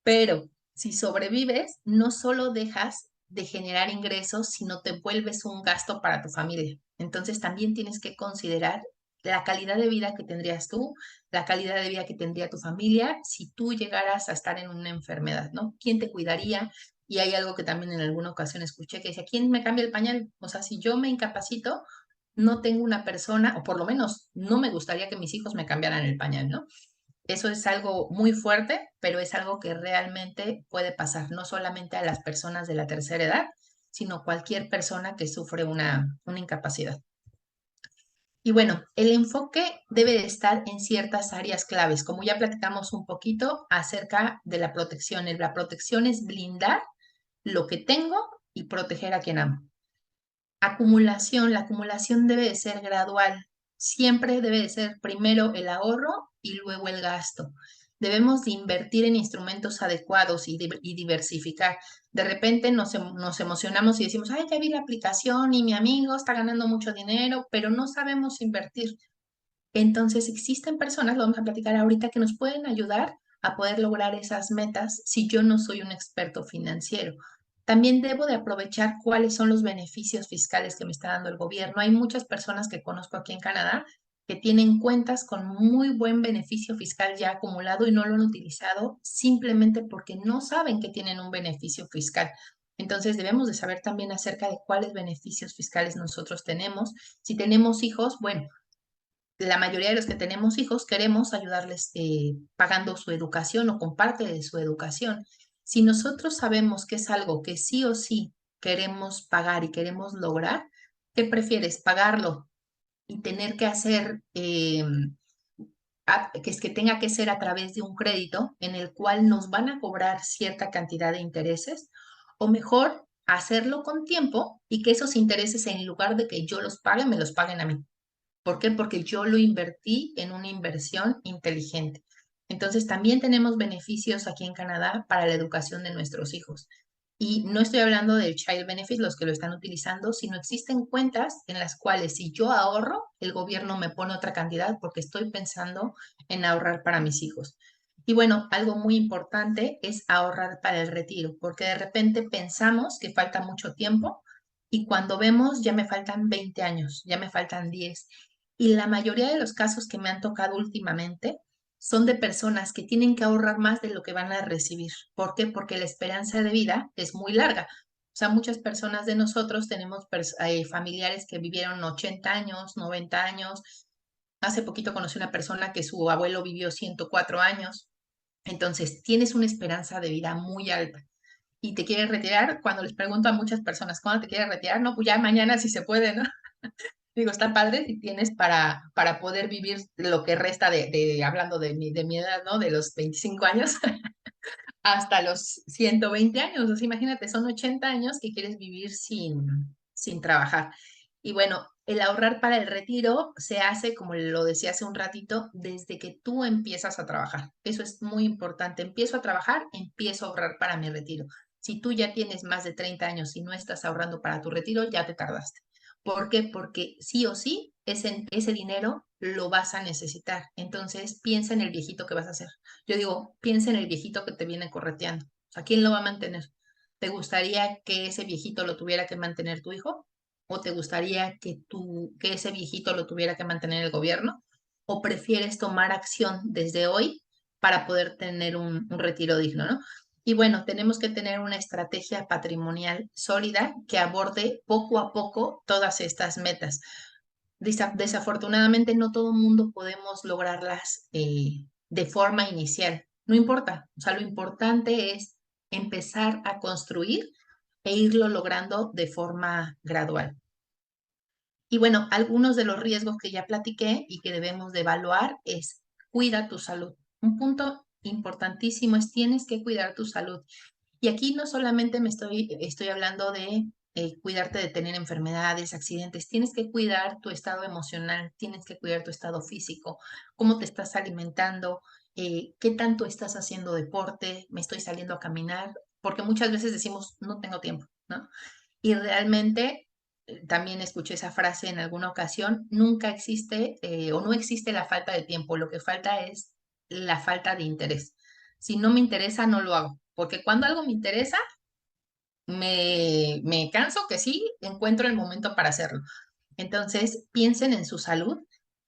Pero si sobrevives, no solo dejas de generar ingresos, sino te vuelves un gasto para tu familia. Entonces también tienes que considerar la calidad de vida que tendrías tú, la calidad de vida que tendría tu familia si tú llegaras a estar en una enfermedad, ¿no? ¿Quién te cuidaría? Y hay algo que también en alguna ocasión escuché que decía, ¿quién me cambia el pañal? O sea, si yo me incapacito, no tengo una persona, o por lo menos no me gustaría que mis hijos me cambiaran el pañal, ¿no? Eso es algo muy fuerte, pero es algo que realmente puede pasar, no solamente a las personas de la tercera edad, sino cualquier persona que sufre una incapacidad. Y bueno, el enfoque debe de estar en ciertas áreas claves, como ya platicamos un poquito acerca de la protección. La protección es blindar lo que tengo y proteger a quien amo. Acumulación, la acumulación debe de ser gradual. Siempre debe de ser primero el ahorro y luego el gasto. Debemos de invertir en instrumentos adecuados y diversificar. De repente nos emocionamos y decimos, ay, ya vi la aplicación y mi amigo está ganando mucho dinero, pero no sabemos invertir. Entonces existen personas, lo vamos a platicar ahorita, que nos pueden ayudar a poder lograr esas metas si yo no soy un experto financiero. También debo de aprovechar cuáles son los beneficios fiscales que me está dando el gobierno. Hay muchas personas que conozco aquí en Canadá que tienen cuentas con muy buen beneficio fiscal ya acumulado y no lo han utilizado simplemente porque no saben que tienen un beneficio fiscal. Entonces debemos de saber también acerca de cuáles beneficios fiscales nosotros tenemos. Si tenemos hijos, bueno, la mayoría de los que tenemos hijos queremos ayudarles pagando su educación o con parte de su educación. Si nosotros sabemos que es algo que sí o sí queremos pagar y queremos lograr, ¿qué prefieres? ¿Pagarlo y tener que hacer, que es que tenga que ser a través de un crédito en el cual nos van a cobrar cierta cantidad de intereses? O mejor, hacerlo con tiempo y que esos intereses, en lugar de que yo los pague, me los paguen a mí. ¿Por qué? Porque yo lo invertí en una inversión inteligente. Entonces, también tenemos beneficios aquí en Canadá para la educación de nuestros hijos. Y no estoy hablando del Child Benefit, los que lo están utilizando, sino existen cuentas en las cuales si yo ahorro, el gobierno me pone otra cantidad porque estoy pensando en ahorrar para mis hijos. Y bueno, algo muy importante es ahorrar para el retiro, porque de repente pensamos que falta mucho tiempo y cuando vemos ya me faltan 20 años, ya me faltan 10. Y la mayoría de los casos que me han tocado últimamente son de personas que tienen que ahorrar más de lo que van a recibir. ¿Por qué? Porque la esperanza de vida es muy larga. O sea, muchas personas de nosotros tenemos familiares que vivieron 80 años, 90 años. Hace poquito conocí una persona que su abuelo vivió 104 años. Entonces, tienes una esperanza de vida muy alta y te quieres retirar. Cuando les pregunto a muchas personas, ¿cuándo te quieres retirar? No, pues ya mañana si se puede, ¿no? Digo, está padre si tienes para poder vivir lo que resta hablando de mi edad, ¿no? De los 25 años hasta los 120 años. O sea, imagínate, son 80 años que quieres vivir sin trabajar. Y bueno, El ahorrar para el retiro se hace, como lo decía hace un ratito, desde que tú empiezas a trabajar. Eso es muy importante. Empiezo a trabajar, empiezo a ahorrar para mi retiro. Si tú ya tienes más de 30 años y no estás ahorrando para tu retiro, ya te tardaste. ¿Por qué? Porque sí o sí, ese dinero lo vas a necesitar. Entonces, piensa en el viejito que vas a hacer. Yo digo, piensa en el viejito que te viene correteando. ¿A quién lo va a mantener? ¿Te gustaría que ese viejito lo tuviera que mantener tu hijo? ¿O te gustaría que ese viejito lo tuviera que mantener el gobierno? ¿O prefieres tomar acción desde hoy para poder tener un retiro digno, ¿no? Y bueno, tenemos que tener una estrategia patrimonial sólida que aborde poco a poco todas estas metas. Desafortunadamente, no todo el mundo podemos lograrlas de forma inicial. No importa, o sea, lo importante es empezar a construir e irlo logrando de forma gradual. Y bueno, algunos de los riesgos que ya platiqué y que debemos de evaluar es cuida tu salud. Un punto importantísimo es tienes que cuidar tu salud. Y aquí no solamente estoy hablando de cuidarte de tener enfermedades, accidentes, tienes que cuidar tu estado emocional, tienes que cuidar tu estado físico, cómo te estás alimentando, qué tanto estás haciendo deporte, me estoy saliendo a caminar, porque muchas veces decimos, no tengo tiempo, ¿no? Y realmente, también escuché esa frase en alguna ocasión, nunca existe o no existe la falta de tiempo, lo que falta es la falta de interés. Si no me interesa, no lo hago, porque cuando algo me interesa, me canso que sí, encuentro el momento para hacerlo. Entonces, piensen en su salud.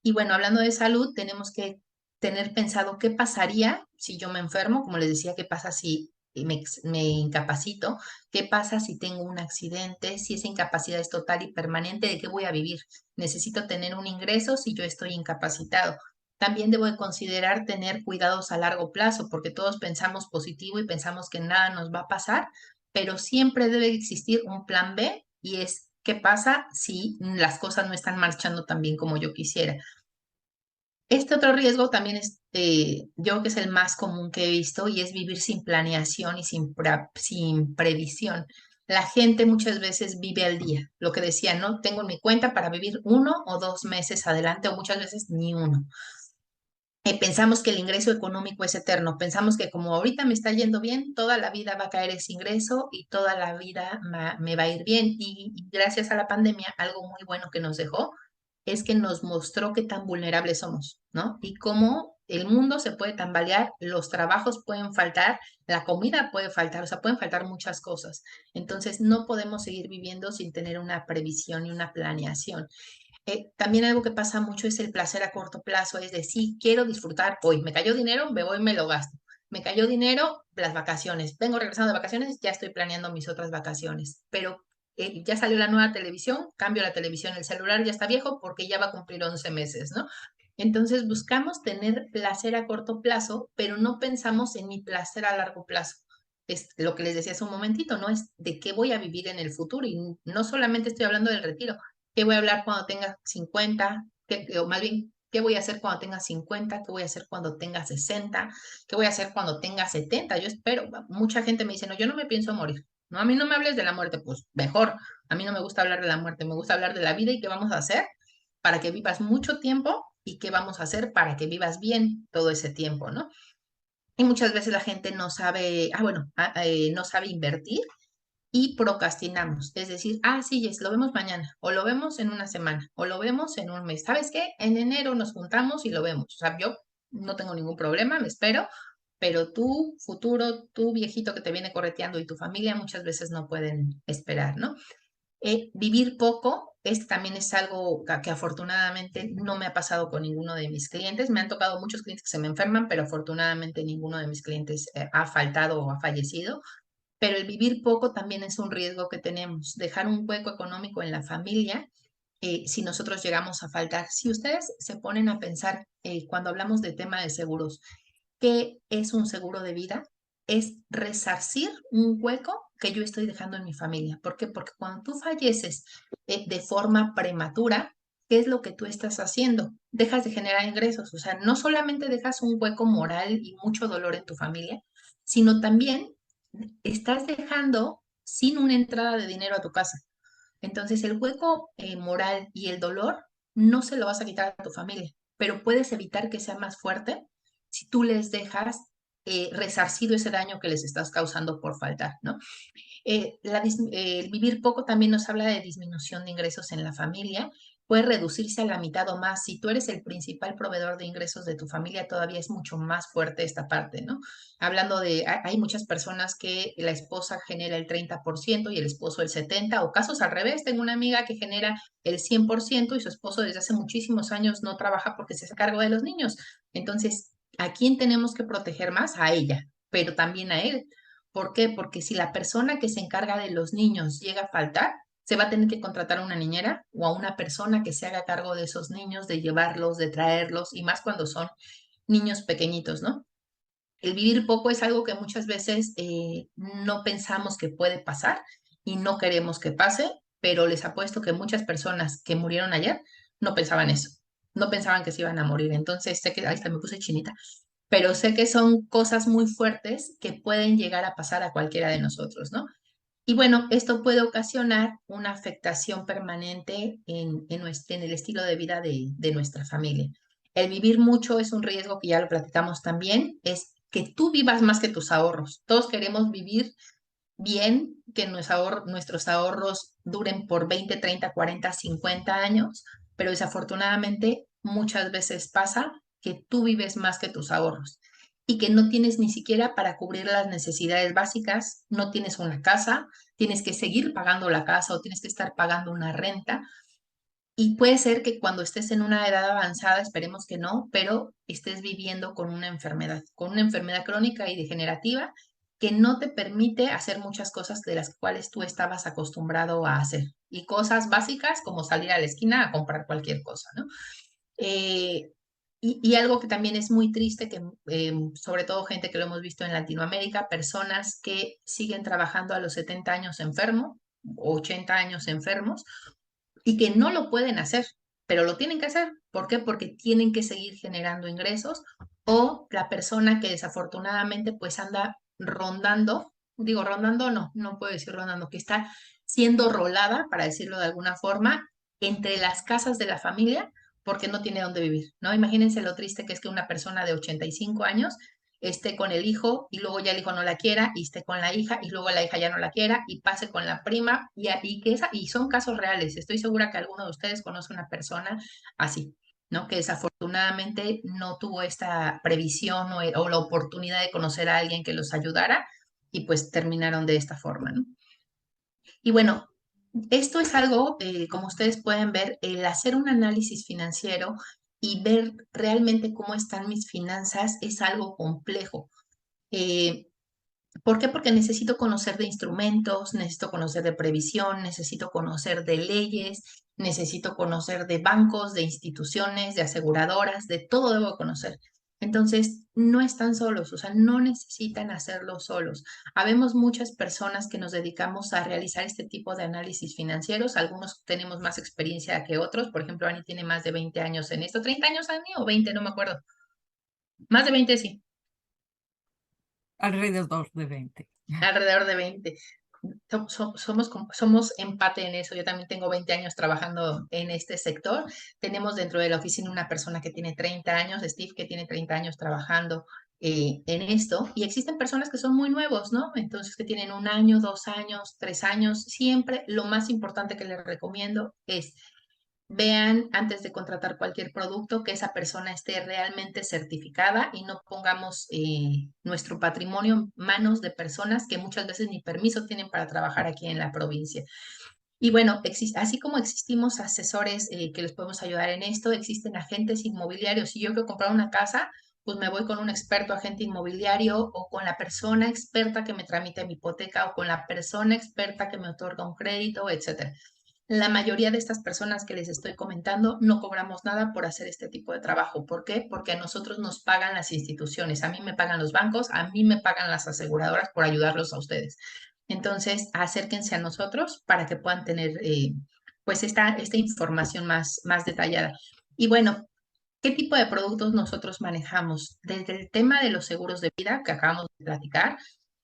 Y bueno, hablando de salud, tenemos que tener pensado qué pasaría si yo me enfermo, como les decía, qué pasa si me incapacito, qué pasa si tengo un accidente, si esa incapacidad es total y permanente, ¿de qué voy a vivir? Necesito tener un ingreso si yo estoy incapacitado. También debo de considerar tener cuidados a largo plazo, porque todos pensamos positivo y pensamos que nada nos va a pasar, pero siempre debe existir un plan B y es qué pasa si las cosas no están marchando tan bien como yo quisiera. Este otro riesgo también es, yo creo que es el más común que he visto y es vivir sin planeación y sin previsión. La gente muchas veces vive al día. Lo que decía, no tengo en mi cuenta para vivir 1 o 2 meses adelante o muchas veces ni uno. Pensamos que el ingreso económico es eterno, pensamos que como ahorita me está yendo bien, toda la vida va a caer ese ingreso y toda la vida me va a ir bien. Y gracias a la pandemia, algo muy bueno que nos dejó es que nos mostró qué tan vulnerables somos, ¿no? Y cómo el mundo se puede tambalear, los trabajos pueden faltar, la comida puede faltar, o sea, pueden faltar muchas cosas. Entonces, no podemos seguir viviendo sin tener una previsión y una planeación. También algo que pasa mucho es el placer a corto plazo, es decir, quiero disfrutar hoy, me cayó dinero, me voy y me lo gasto. Me cayó dinero, las vacaciones. Vengo regresando de vacaciones, ya estoy planeando mis otras vacaciones. Pero ya salió la nueva televisión, cambio la televisión, el celular ya está viejo porque ya va a cumplir 11 meses, ¿no? Entonces buscamos tener placer a corto plazo, pero no pensamos en mi placer a largo plazo. Es lo que les decía hace un momentito, ¿no? Es de qué voy a vivir en el futuro. Y no solamente estoy hablando del retiro, ¿qué voy a hablar cuando tenga 50? O más bien, ¿qué voy a hacer cuando tenga 50? ¿Qué voy a hacer cuando tenga 60? ¿Qué voy a hacer cuando tenga 70? Yo espero, mucha gente me dice, no, yo no me pienso morir. No, a mí no me hables de la muerte, pues mejor. A mí no me gusta hablar de la muerte, me gusta hablar de la vida y qué vamos a hacer para que vivas mucho tiempo y qué vamos a hacer para que vivas bien todo ese tiempo, ¿no? Y muchas veces la gente no sabe, no sabe invertir y procrastinamos. Es decir, sí, Jess, lo vemos mañana, o lo vemos en una semana, o lo vemos en un mes. ¿Sabes qué? En enero nos juntamos y lo vemos. O sea, yo no tengo ningún problema, me espero, pero tu futuro, tu viejito que te viene correteando y tu familia muchas veces no pueden esperar, ¿no? Vivir poco, este también es algo que afortunadamente no me ha pasado con ninguno de mis clientes. Me han tocado muchos clientes que se me enferman, pero afortunadamente ninguno de mis clientes ha faltado o ha fallecido. Pero el vivir poco también es un riesgo que tenemos, dejar un hueco económico en la familia si nosotros llegamos a faltar. Si ustedes se ponen a pensar cuando hablamos de tema de seguros, ¿qué es un seguro de vida? Es resarcir un hueco que yo estoy dejando en mi familia. ¿Por qué? Porque cuando tú falleces de forma prematura, ¿qué es lo que tú estás haciendo? Dejas de generar ingresos. O sea, no solamente dejas un hueco moral y mucho dolor en tu familia, sino también estás dejando sin una entrada de dinero a tu casa. Entonces, el hueco moral y el dolor no se lo vas a quitar a tu familia, pero puedes evitar que sea más fuerte si tú les dejas resarcido ese daño que les estás causando por faltar, ¿no? El vivir poco también nos habla de disminución de ingresos en la familia. Puede reducirse a la mitad o más. Si tú eres el principal proveedor de ingresos de tu familia, todavía es mucho más fuerte esta parte, ¿no? Hablando de, hay muchas personas que la esposa genera el 30% y el esposo el 70%, o casos al revés. Tengo una amiga que genera el 100% y su esposo desde hace muchísimos años no trabaja porque se hace cargo de los niños. Entonces, ¿a quién tenemos que proteger más? A ella, pero también a él. ¿Por qué? Porque si la persona que se encarga de los niños llega a faltar, se va a tener que contratar a una niñera o a una persona que se haga cargo de esos niños, de llevarlos, de traerlos, y más cuando son niños pequeñitos, ¿no? El vivir poco es algo que muchas veces no pensamos que puede pasar y no queremos que pase, pero les apuesto que muchas personas que murieron ayer no pensaban eso, no pensaban que se iban a morir. Entonces, sé que, ahí está, me puse chinita, pero sé que son cosas muy fuertes que pueden llegar a pasar a cualquiera de nosotros, ¿no? Y bueno, esto puede ocasionar una afectación permanente en el estilo de vida de nuestra familia. El vivir mucho es un riesgo que ya lo platicamos también, es que tú vivas más que tus ahorros. Todos queremos vivir bien, que nuestros ahorros duren por 20, 30, 40, 50 años, pero desafortunadamente muchas veces pasa que tú vives más que tus ahorros y que no tienes ni siquiera para cubrir las necesidades básicas, no tienes una casa, tienes que seguir pagando la casa o tienes que estar pagando una renta. Y puede ser que cuando estés en una edad avanzada, esperemos que no, pero estés viviendo con una enfermedad crónica y degenerativa que no te permite hacer muchas cosas de las cuales tú estabas acostumbrado a hacer. Y cosas básicas como salir a la esquina a comprar cualquier cosa, ¿no? Eh, y algo que también es muy triste, que sobre todo gente que lo hemos visto en Latinoamérica, personas que siguen trabajando a los 70 años enfermos, 80 años enfermos, y que no lo pueden hacer, pero lo tienen que hacer. ¿Por qué? Porque tienen que seguir generando ingresos, o la persona que desafortunadamente pues anda rondando, digo rondando, no, no puedo decir rondando, que está siendo rolada, para decirlo de alguna forma, entre las casas de la familia porque no tiene dónde vivir, ¿no? Imagínense lo triste que es que una persona de 85 años esté con el hijo y luego ya el hijo no la quiera y esté con la hija y luego la hija ya no la quiera y pase con la prima y son casos reales. Estoy segura que alguno de ustedes conoce una persona así, ¿no? Que desafortunadamente no tuvo esta previsión o la oportunidad de conocer a alguien que los ayudara y pues terminaron de esta forma, ¿no? Y bueno, esto es algo, como ustedes pueden ver, el hacer un análisis financiero y ver realmente cómo están mis finanzas es algo complejo. Eh, ¿Por qué? Porque necesito conocer de instrumentos, necesito conocer de previsión, necesito conocer de leyes, necesito conocer de bancos, de instituciones, de aseguradoras, de todo debo conocer. Entonces, no están solos, o sea, no necesitan hacerlo solos. Habemos muchas personas que nos dedicamos a realizar este tipo de análisis financieros. Algunos tenemos más experiencia que otros. Por ejemplo, Ani tiene más de 20 años en esto. ¿30 años, Ani? ¿O 20? No me acuerdo. Más de 20, sí. Alrededor de 20. Alrededor de 20. Somos empate en eso. Yo también tengo 20 años trabajando en este sector. Tenemos dentro de la oficina una persona que tiene 30 años, Steve, que tiene 30 años trabajando en esto. Y existen personas que son muy nuevos, ¿no? Entonces, que tienen 1 año, 2 años, 3 años. Siempre lo más importante que les recomiendo es vean antes de contratar cualquier producto que esa persona esté realmente certificada y no pongamos nuestro patrimonio en manos de personas que muchas veces ni permiso tienen para trabajar aquí en la provincia. Y bueno, así como existimos asesores que les podemos ayudar en esto, existen agentes inmobiliarios. Si yo quiero comprar una casa, pues me voy con un experto agente inmobiliario o con la persona experta que me tramite mi hipoteca o con la persona experta que me otorga un crédito, etcétera. La mayoría de estas personas que les estoy comentando no cobramos nada por hacer este tipo de trabajo. ¿Por qué? Porque a nosotros nos pagan las instituciones, a mí me pagan los bancos, a mí me pagan las aseguradoras por ayudarlos a ustedes. Entonces, acérquense a nosotros para que puedan tener pues esta información más detallada. Y bueno, ¿qué tipo de productos nosotros manejamos? Desde el tema de los seguros de vida que acabamos de platicar,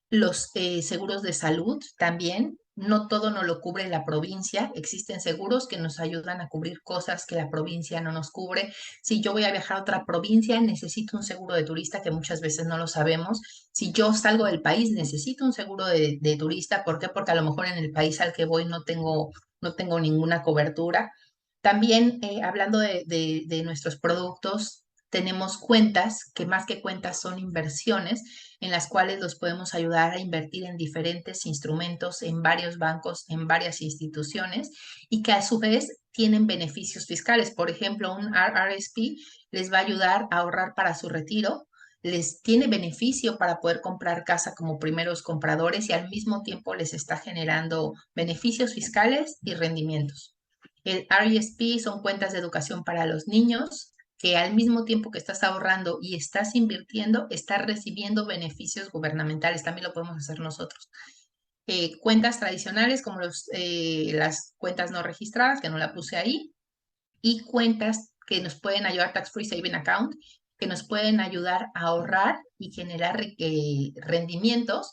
los seguros de salud también. no todo nos lo cubre la provincia, existen seguros que nos ayudan a cubrir cosas que la provincia no nos cubre. Si yo voy a viajar a otra provincia, necesito un seguro de turista, que muchas veces no lo sabemos. Si yo salgo del país, necesito un seguro de turista. ¿Por qué? Porque a lo mejor en el país al que voy no tengo ninguna cobertura. También hablando de nuestros productos, tenemos cuentas, que más que cuentas son inversiones, en las cuales los podemos ayudar a invertir en diferentes instrumentos, en varios bancos, en varias instituciones, y que a su vez tienen beneficios fiscales. Por ejemplo, un RRSP les va a ayudar a ahorrar para su retiro, les tiene beneficio para poder comprar casa como primeros compradores y al mismo tiempo les está generando beneficios fiscales y rendimientos. El RESP son cuentas de educación para los niños, que al mismo tiempo que estás ahorrando y estás invirtiendo, estás recibiendo beneficios gubernamentales. También lo podemos hacer nosotros. Cuentas tradicionales como las cuentas no registradas, que no la puse ahí, y cuentas que nos pueden ayudar, Tax Free Saving Account, que nos pueden ayudar a ahorrar y generar rendimientos,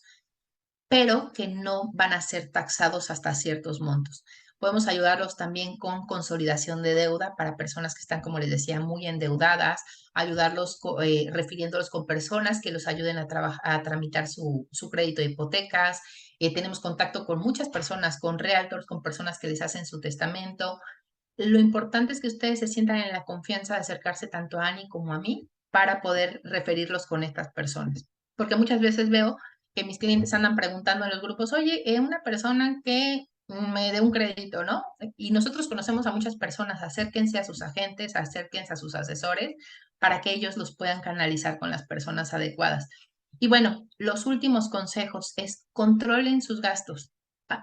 pero que no van a ser taxados hasta ciertos montos. Podemos ayudarlos también con consolidación de deuda para personas que están, como les decía, muy endeudadas, ayudarlos refiriéndolos con personas que los ayuden a tramitar su crédito de hipotecas. Tenemos contacto con muchas personas, con realtors, con personas que les hacen su testamento. Lo importante es que ustedes se sientan en la confianza de acercarse tanto a Ani como a mí para poder referirlos con estas personas. Porque muchas veces veo que mis clientes andan preguntando en los grupos, oye, una persona que me dé un crédito, ¿no? Y nosotros conocemos a muchas personas, acérquense a sus agentes, acérquense a sus asesores para que ellos los puedan canalizar con las personas adecuadas. Y bueno, los últimos consejos es controlen sus gastos.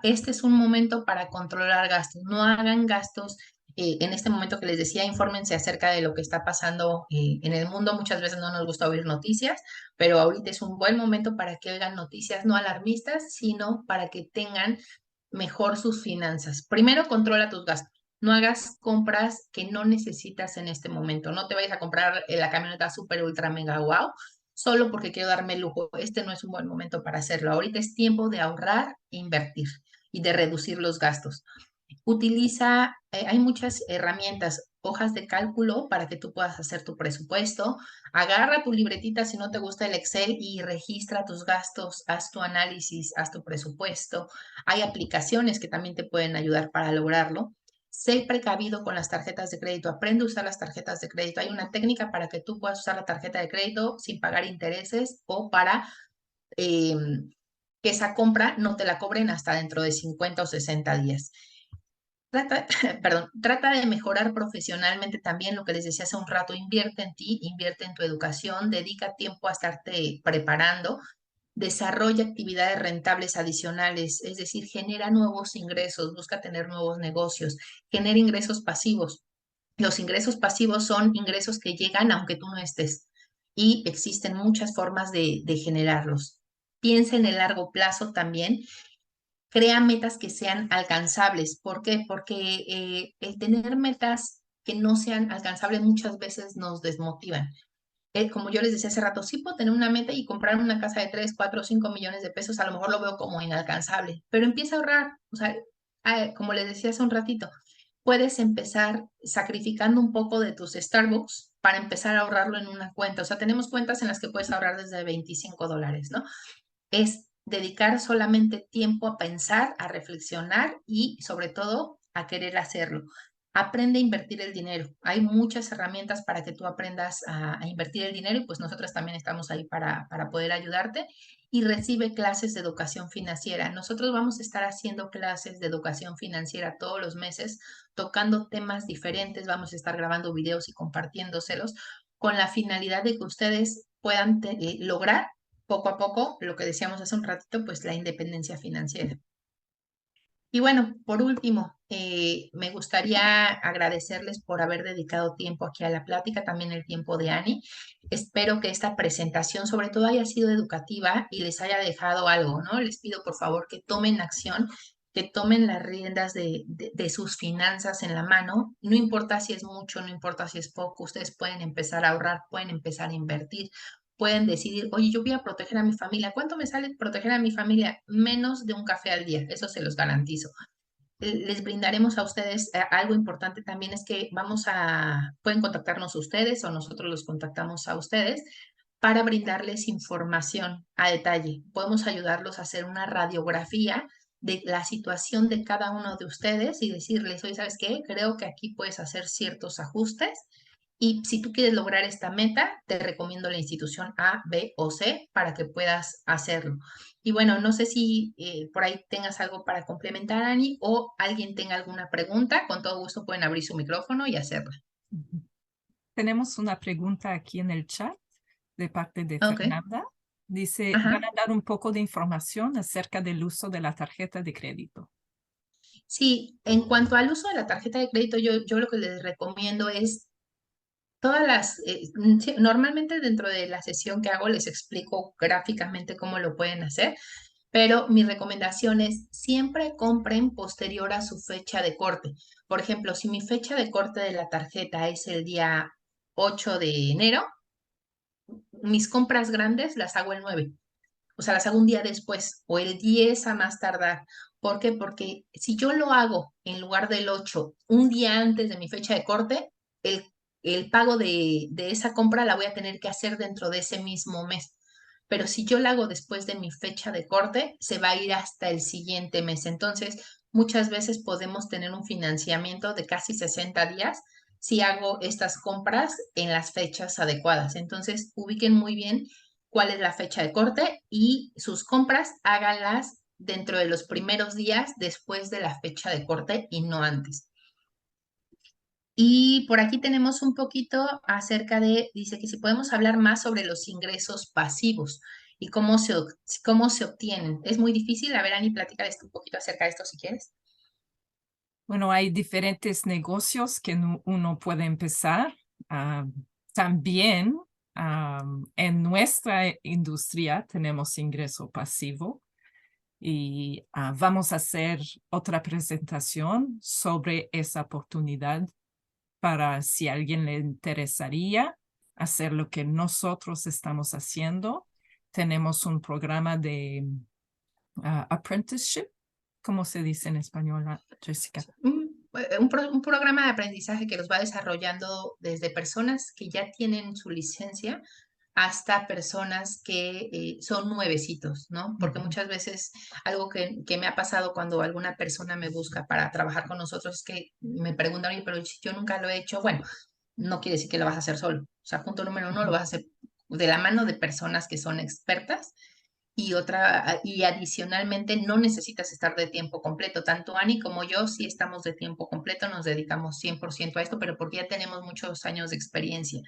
Este es un momento para controlar gastos. No hagan gastos en este momento que les decía, infórmense acerca de lo que está pasando en el mundo. Muchas veces no nos gusta oír noticias, pero ahorita es un buen momento para que oigan noticias no alarmistas, sino para que tengan mejor sus finanzas. Primero, controla tus gastos. No hagas compras que no necesitas en este momento. No te vayas a comprar la camioneta super, ultra, mega, wow, solo porque quiero darme el lujo. Este no es un buen momento para hacerlo. Ahorita es tiempo de ahorrar e invertir y de reducir los gastos. Utiliza, hay muchas herramientas, hojas de cálculo para que tú puedas hacer tu presupuesto. Agarra tu libretita si no te gusta el Excel y registra tus gastos, haz tu análisis, haz tu presupuesto. Hay aplicaciones que también te pueden ayudar para lograrlo. Sé precavido con las tarjetas de crédito, aprende a usar las tarjetas de crédito. Hay una técnica para que tú puedas usar la tarjeta de crédito sin pagar intereses o para eh, que esa compra no te la cobren hasta dentro de 50 o 60 días. Trata de mejorar profesionalmente también lo que les decía hace un rato, invierte en ti, invierte en tu educación, dedica tiempo a estarte preparando, desarrolla actividades rentables adicionales, es decir, genera nuevos ingresos, busca tener nuevos negocios, genera ingresos pasivos. Los ingresos pasivos son ingresos que llegan aunque tú no estés y existen muchas formas de generarlos. Piensa en el largo plazo también. Crea metas que sean alcanzables. ¿Por qué? Porque el tener metas que no sean alcanzables muchas veces nos desmotivan. Como yo les decía hace rato, sí puedo tener una meta y comprar una casa de 3, 4, 5 millones de pesos, a lo mejor lo veo como inalcanzable, pero empieza a ahorrar. O sea, como les decía hace un ratito, puedes empezar sacrificando un poco de tus Starbucks para empezar a ahorrarlo en una cuenta. O sea, tenemos cuentas en las que puedes ahorrar desde $25, ¿no? Es dedicar solamente tiempo a pensar, a reflexionar y sobre todo a querer hacerlo. Aprende a invertir el dinero. Hay muchas herramientas para que tú aprendas a invertir el dinero y pues nosotros también estamos ahí para poder ayudarte y recibe clases de educación financiera. Nosotros vamos a estar haciendo clases de educación financiera todos los meses, tocando temas diferentes, vamos a estar grabando videos y compartiéndoselos con la finalidad de que ustedes puedan lograr poco a poco, lo que decíamos hace un ratito, pues la independencia financiera. Y bueno, por último, me gustaría agradecerles por haber dedicado tiempo aquí a la plática, también el tiempo de Ani. Espero que esta presentación sobre todo haya sido educativa y les haya dejado algo, ¿no? Les pido por favor que tomen acción, que tomen las riendas de sus finanzas en la mano. No importa si es mucho, no importa si es poco, ustedes pueden empezar a ahorrar, pueden empezar a invertir, pueden decidir, oye, yo voy a proteger a mi familia. ¿Cuánto me sale proteger a mi familia? Menos de un café al día, eso se los garantizo. Les brindaremos a ustedes algo importante también es que pueden contactarnos ustedes o nosotros los contactamos a ustedes para brindarles información a detalle. Podemos ayudarlos a hacer una radiografía de la situación de cada uno de ustedes y decirles, oye, ¿sabes qué? Creo que aquí puedes hacer ciertos ajustes y si tú quieres lograr esta meta, te recomiendo la institución A, B o C para que puedas hacerlo. Y bueno, no sé si por ahí tengas algo para complementar, Ani, o alguien tenga alguna pregunta. Con todo gusto pueden abrir su micrófono y hacerla. Tenemos una pregunta aquí en el chat de parte de Ok. Fernanda. Dice, ¿van Ajá. a dar un poco de información acerca del uso de la tarjeta de crédito? Sí, en cuanto al uso de la tarjeta de crédito, yo lo que les recomiendo es sí, normalmente dentro de la sesión que hago les explico gráficamente cómo lo pueden hacer, pero mi recomendación es siempre compren posterior a su fecha de corte. Por ejemplo, si mi fecha de corte de la tarjeta es el día 8 de enero, mis compras grandes las hago el 9, o sea, las hago un día después o el 10 a más tardar. ¿Por qué? Porque si yo lo hago en lugar del 8 un día antes de mi fecha de corte, el, el pago de esa compra la voy a tener que hacer dentro de ese mismo mes. Pero si yo la hago después de mi fecha de corte, se va a ir hasta el siguiente mes. Entonces, muchas veces podemos tener un financiamiento de casi 60 días si hago estas compras en las fechas adecuadas. Entonces, ubiquen muy bien cuál es la fecha de corte y sus compras háganlas dentro de los primeros días después de la fecha de corte y no antes. Y por aquí tenemos un poquito acerca dice que si podemos hablar más sobre los ingresos pasivos y cómo se obtienen. Es muy difícil. A ver, Ani, platícales un poquito acerca de esto si quieres. Bueno, hay diferentes negocios que uno puede empezar. También en nuestra industria tenemos ingreso pasivo y vamos a hacer otra presentación sobre esa oportunidad para si a alguien le interesaría hacer lo que nosotros estamos haciendo. Tenemos un programa de apprenticeship. ¿Cómo se dice en español, Jessica? Un programa de aprendizaje que los va desarrollando desde personas que ya tienen su licencia hasta personas que son nuevecitos, ¿no? Porque muchas veces algo que me ha pasado cuando alguna persona me busca para trabajar con nosotros es que me preguntan, oye, pero si yo nunca lo he hecho, bueno, no quiere decir que lo vas a hacer solo. O sea, punto número uno, lo vas a hacer de la mano de personas que son expertas y adicionalmente no necesitas estar de tiempo completo. Tanto Ani como yo sí estamos de tiempo completo, nos dedicamos 100% a esto, pero porque ya tenemos muchos años de experiencia.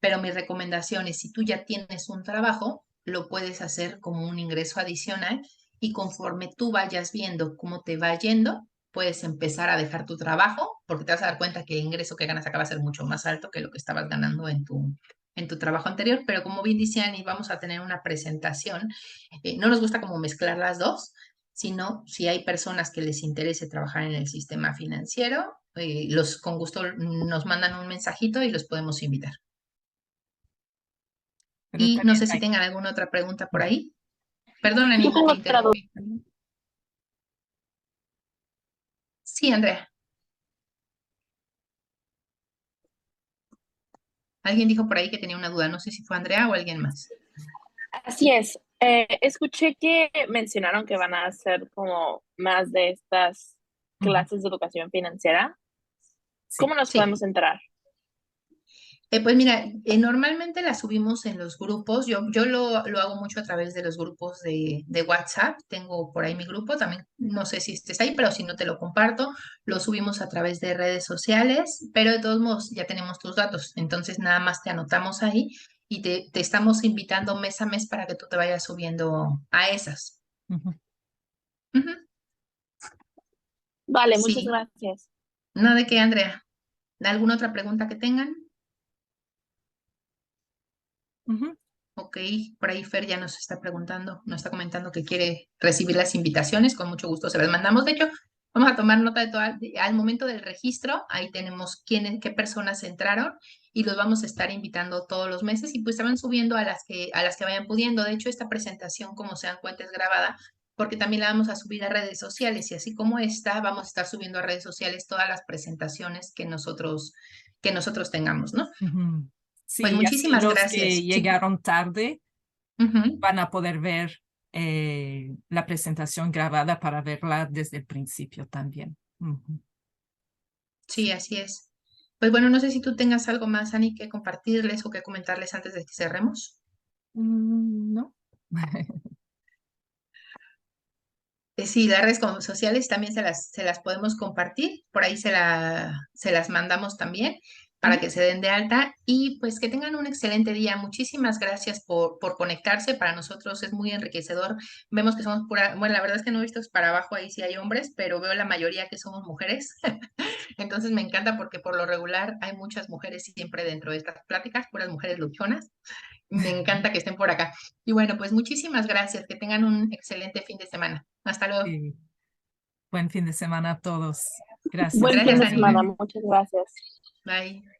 Pero mi recomendación es, si tú ya tienes un trabajo, lo puedes hacer como un ingreso adicional y conforme tú vayas viendo cómo te va yendo, puedes empezar a dejar tu trabajo porque te vas a dar cuenta que el ingreso que ganas acá va a ser mucho más alto que lo que estabas ganando en tu trabajo anterior. Pero como bien dice Ani, vamos a tener una presentación. No nos gusta como mezclar las dos, sino si hay personas que les interese trabajar en el sistema financiero, con gusto nos mandan un mensajito y los podemos invitar. Pero Y no también sé si hay. tengan alguna otra pregunta por ahí. Perdona, Yo Nini, tengo te otra duda. interrumpí. Sí, Andrea. Alguien dijo por ahí que tenía una duda. No sé si fue Andrea o alguien más. Así es. Escuché que mencionaron que van a hacer como más de estas clases de educación financiera. Sí. ¿Cómo nos Sí. podemos enterar? Pues mira, normalmente la subimos en los grupos. Yo lo hago mucho a través de los grupos de WhatsApp. Tengo por ahí mi grupo también. No sé si estés ahí, pero si no te lo comparto, lo subimos a través de redes sociales. Pero de todos modos, ya tenemos tus datos. Entonces, nada más te anotamos ahí y te estamos invitando mes a mes para que tú te vayas subiendo a esas. Ujú. Ujú. Vale, muchas Sí. gracias. No de qué, Andrea. ¿Alguna otra pregunta que tengan? Ujú. Ok, por ahí Fer ya nos está comentando que quiere recibir las invitaciones, con mucho gusto se las mandamos. De hecho, Vamos a tomar nota de todo, al momento del registro, ahí tenemos qué personas entraron y los vamos a estar invitando todos los meses y pues se van subiendo a las que vayan pudiendo. De hecho, esta presentación, como se dan cuenta, es grabada porque también la vamos a subir a redes sociales y así como esta, vamos a estar subiendo a redes sociales todas las presentaciones que nosotros tengamos, ¿no? Ujú. Pues Sí, y así muchísimas los que gracias. Sí. llegaron tarde Ujú. van a poder ver la presentación grabada para verla desde el principio también. Ujú. Sí, así es. Pues bueno, no sé si tú tengas algo más, Ani, que compartirles o que comentarles antes de que cerremos. No. Sí, las redes sociales también se las podemos compartir, por ahí se las mandamos también para Ujú. que se den de alta y pues que tengan un excelente día. Muchísimas gracias por conectarse, para nosotros es muy enriquecedor. Vemos que somos pura, bueno, la verdad es que no he visto para abajo ahí sí hay hombres, pero veo la mayoría que somos mujeres. Entonces me encanta porque por lo regular hay muchas mujeres siempre dentro de estas pláticas, puras mujeres luchonas. Me encanta que estén por acá. Y bueno, pues muchísimas gracias. Que tengan un excelente fin de semana. Hasta luego. Sí. Buen fin de semana a todos. Gracias Buen por fin Gracias, de Ani. semana, acompañarme. muchas gracias. Bye.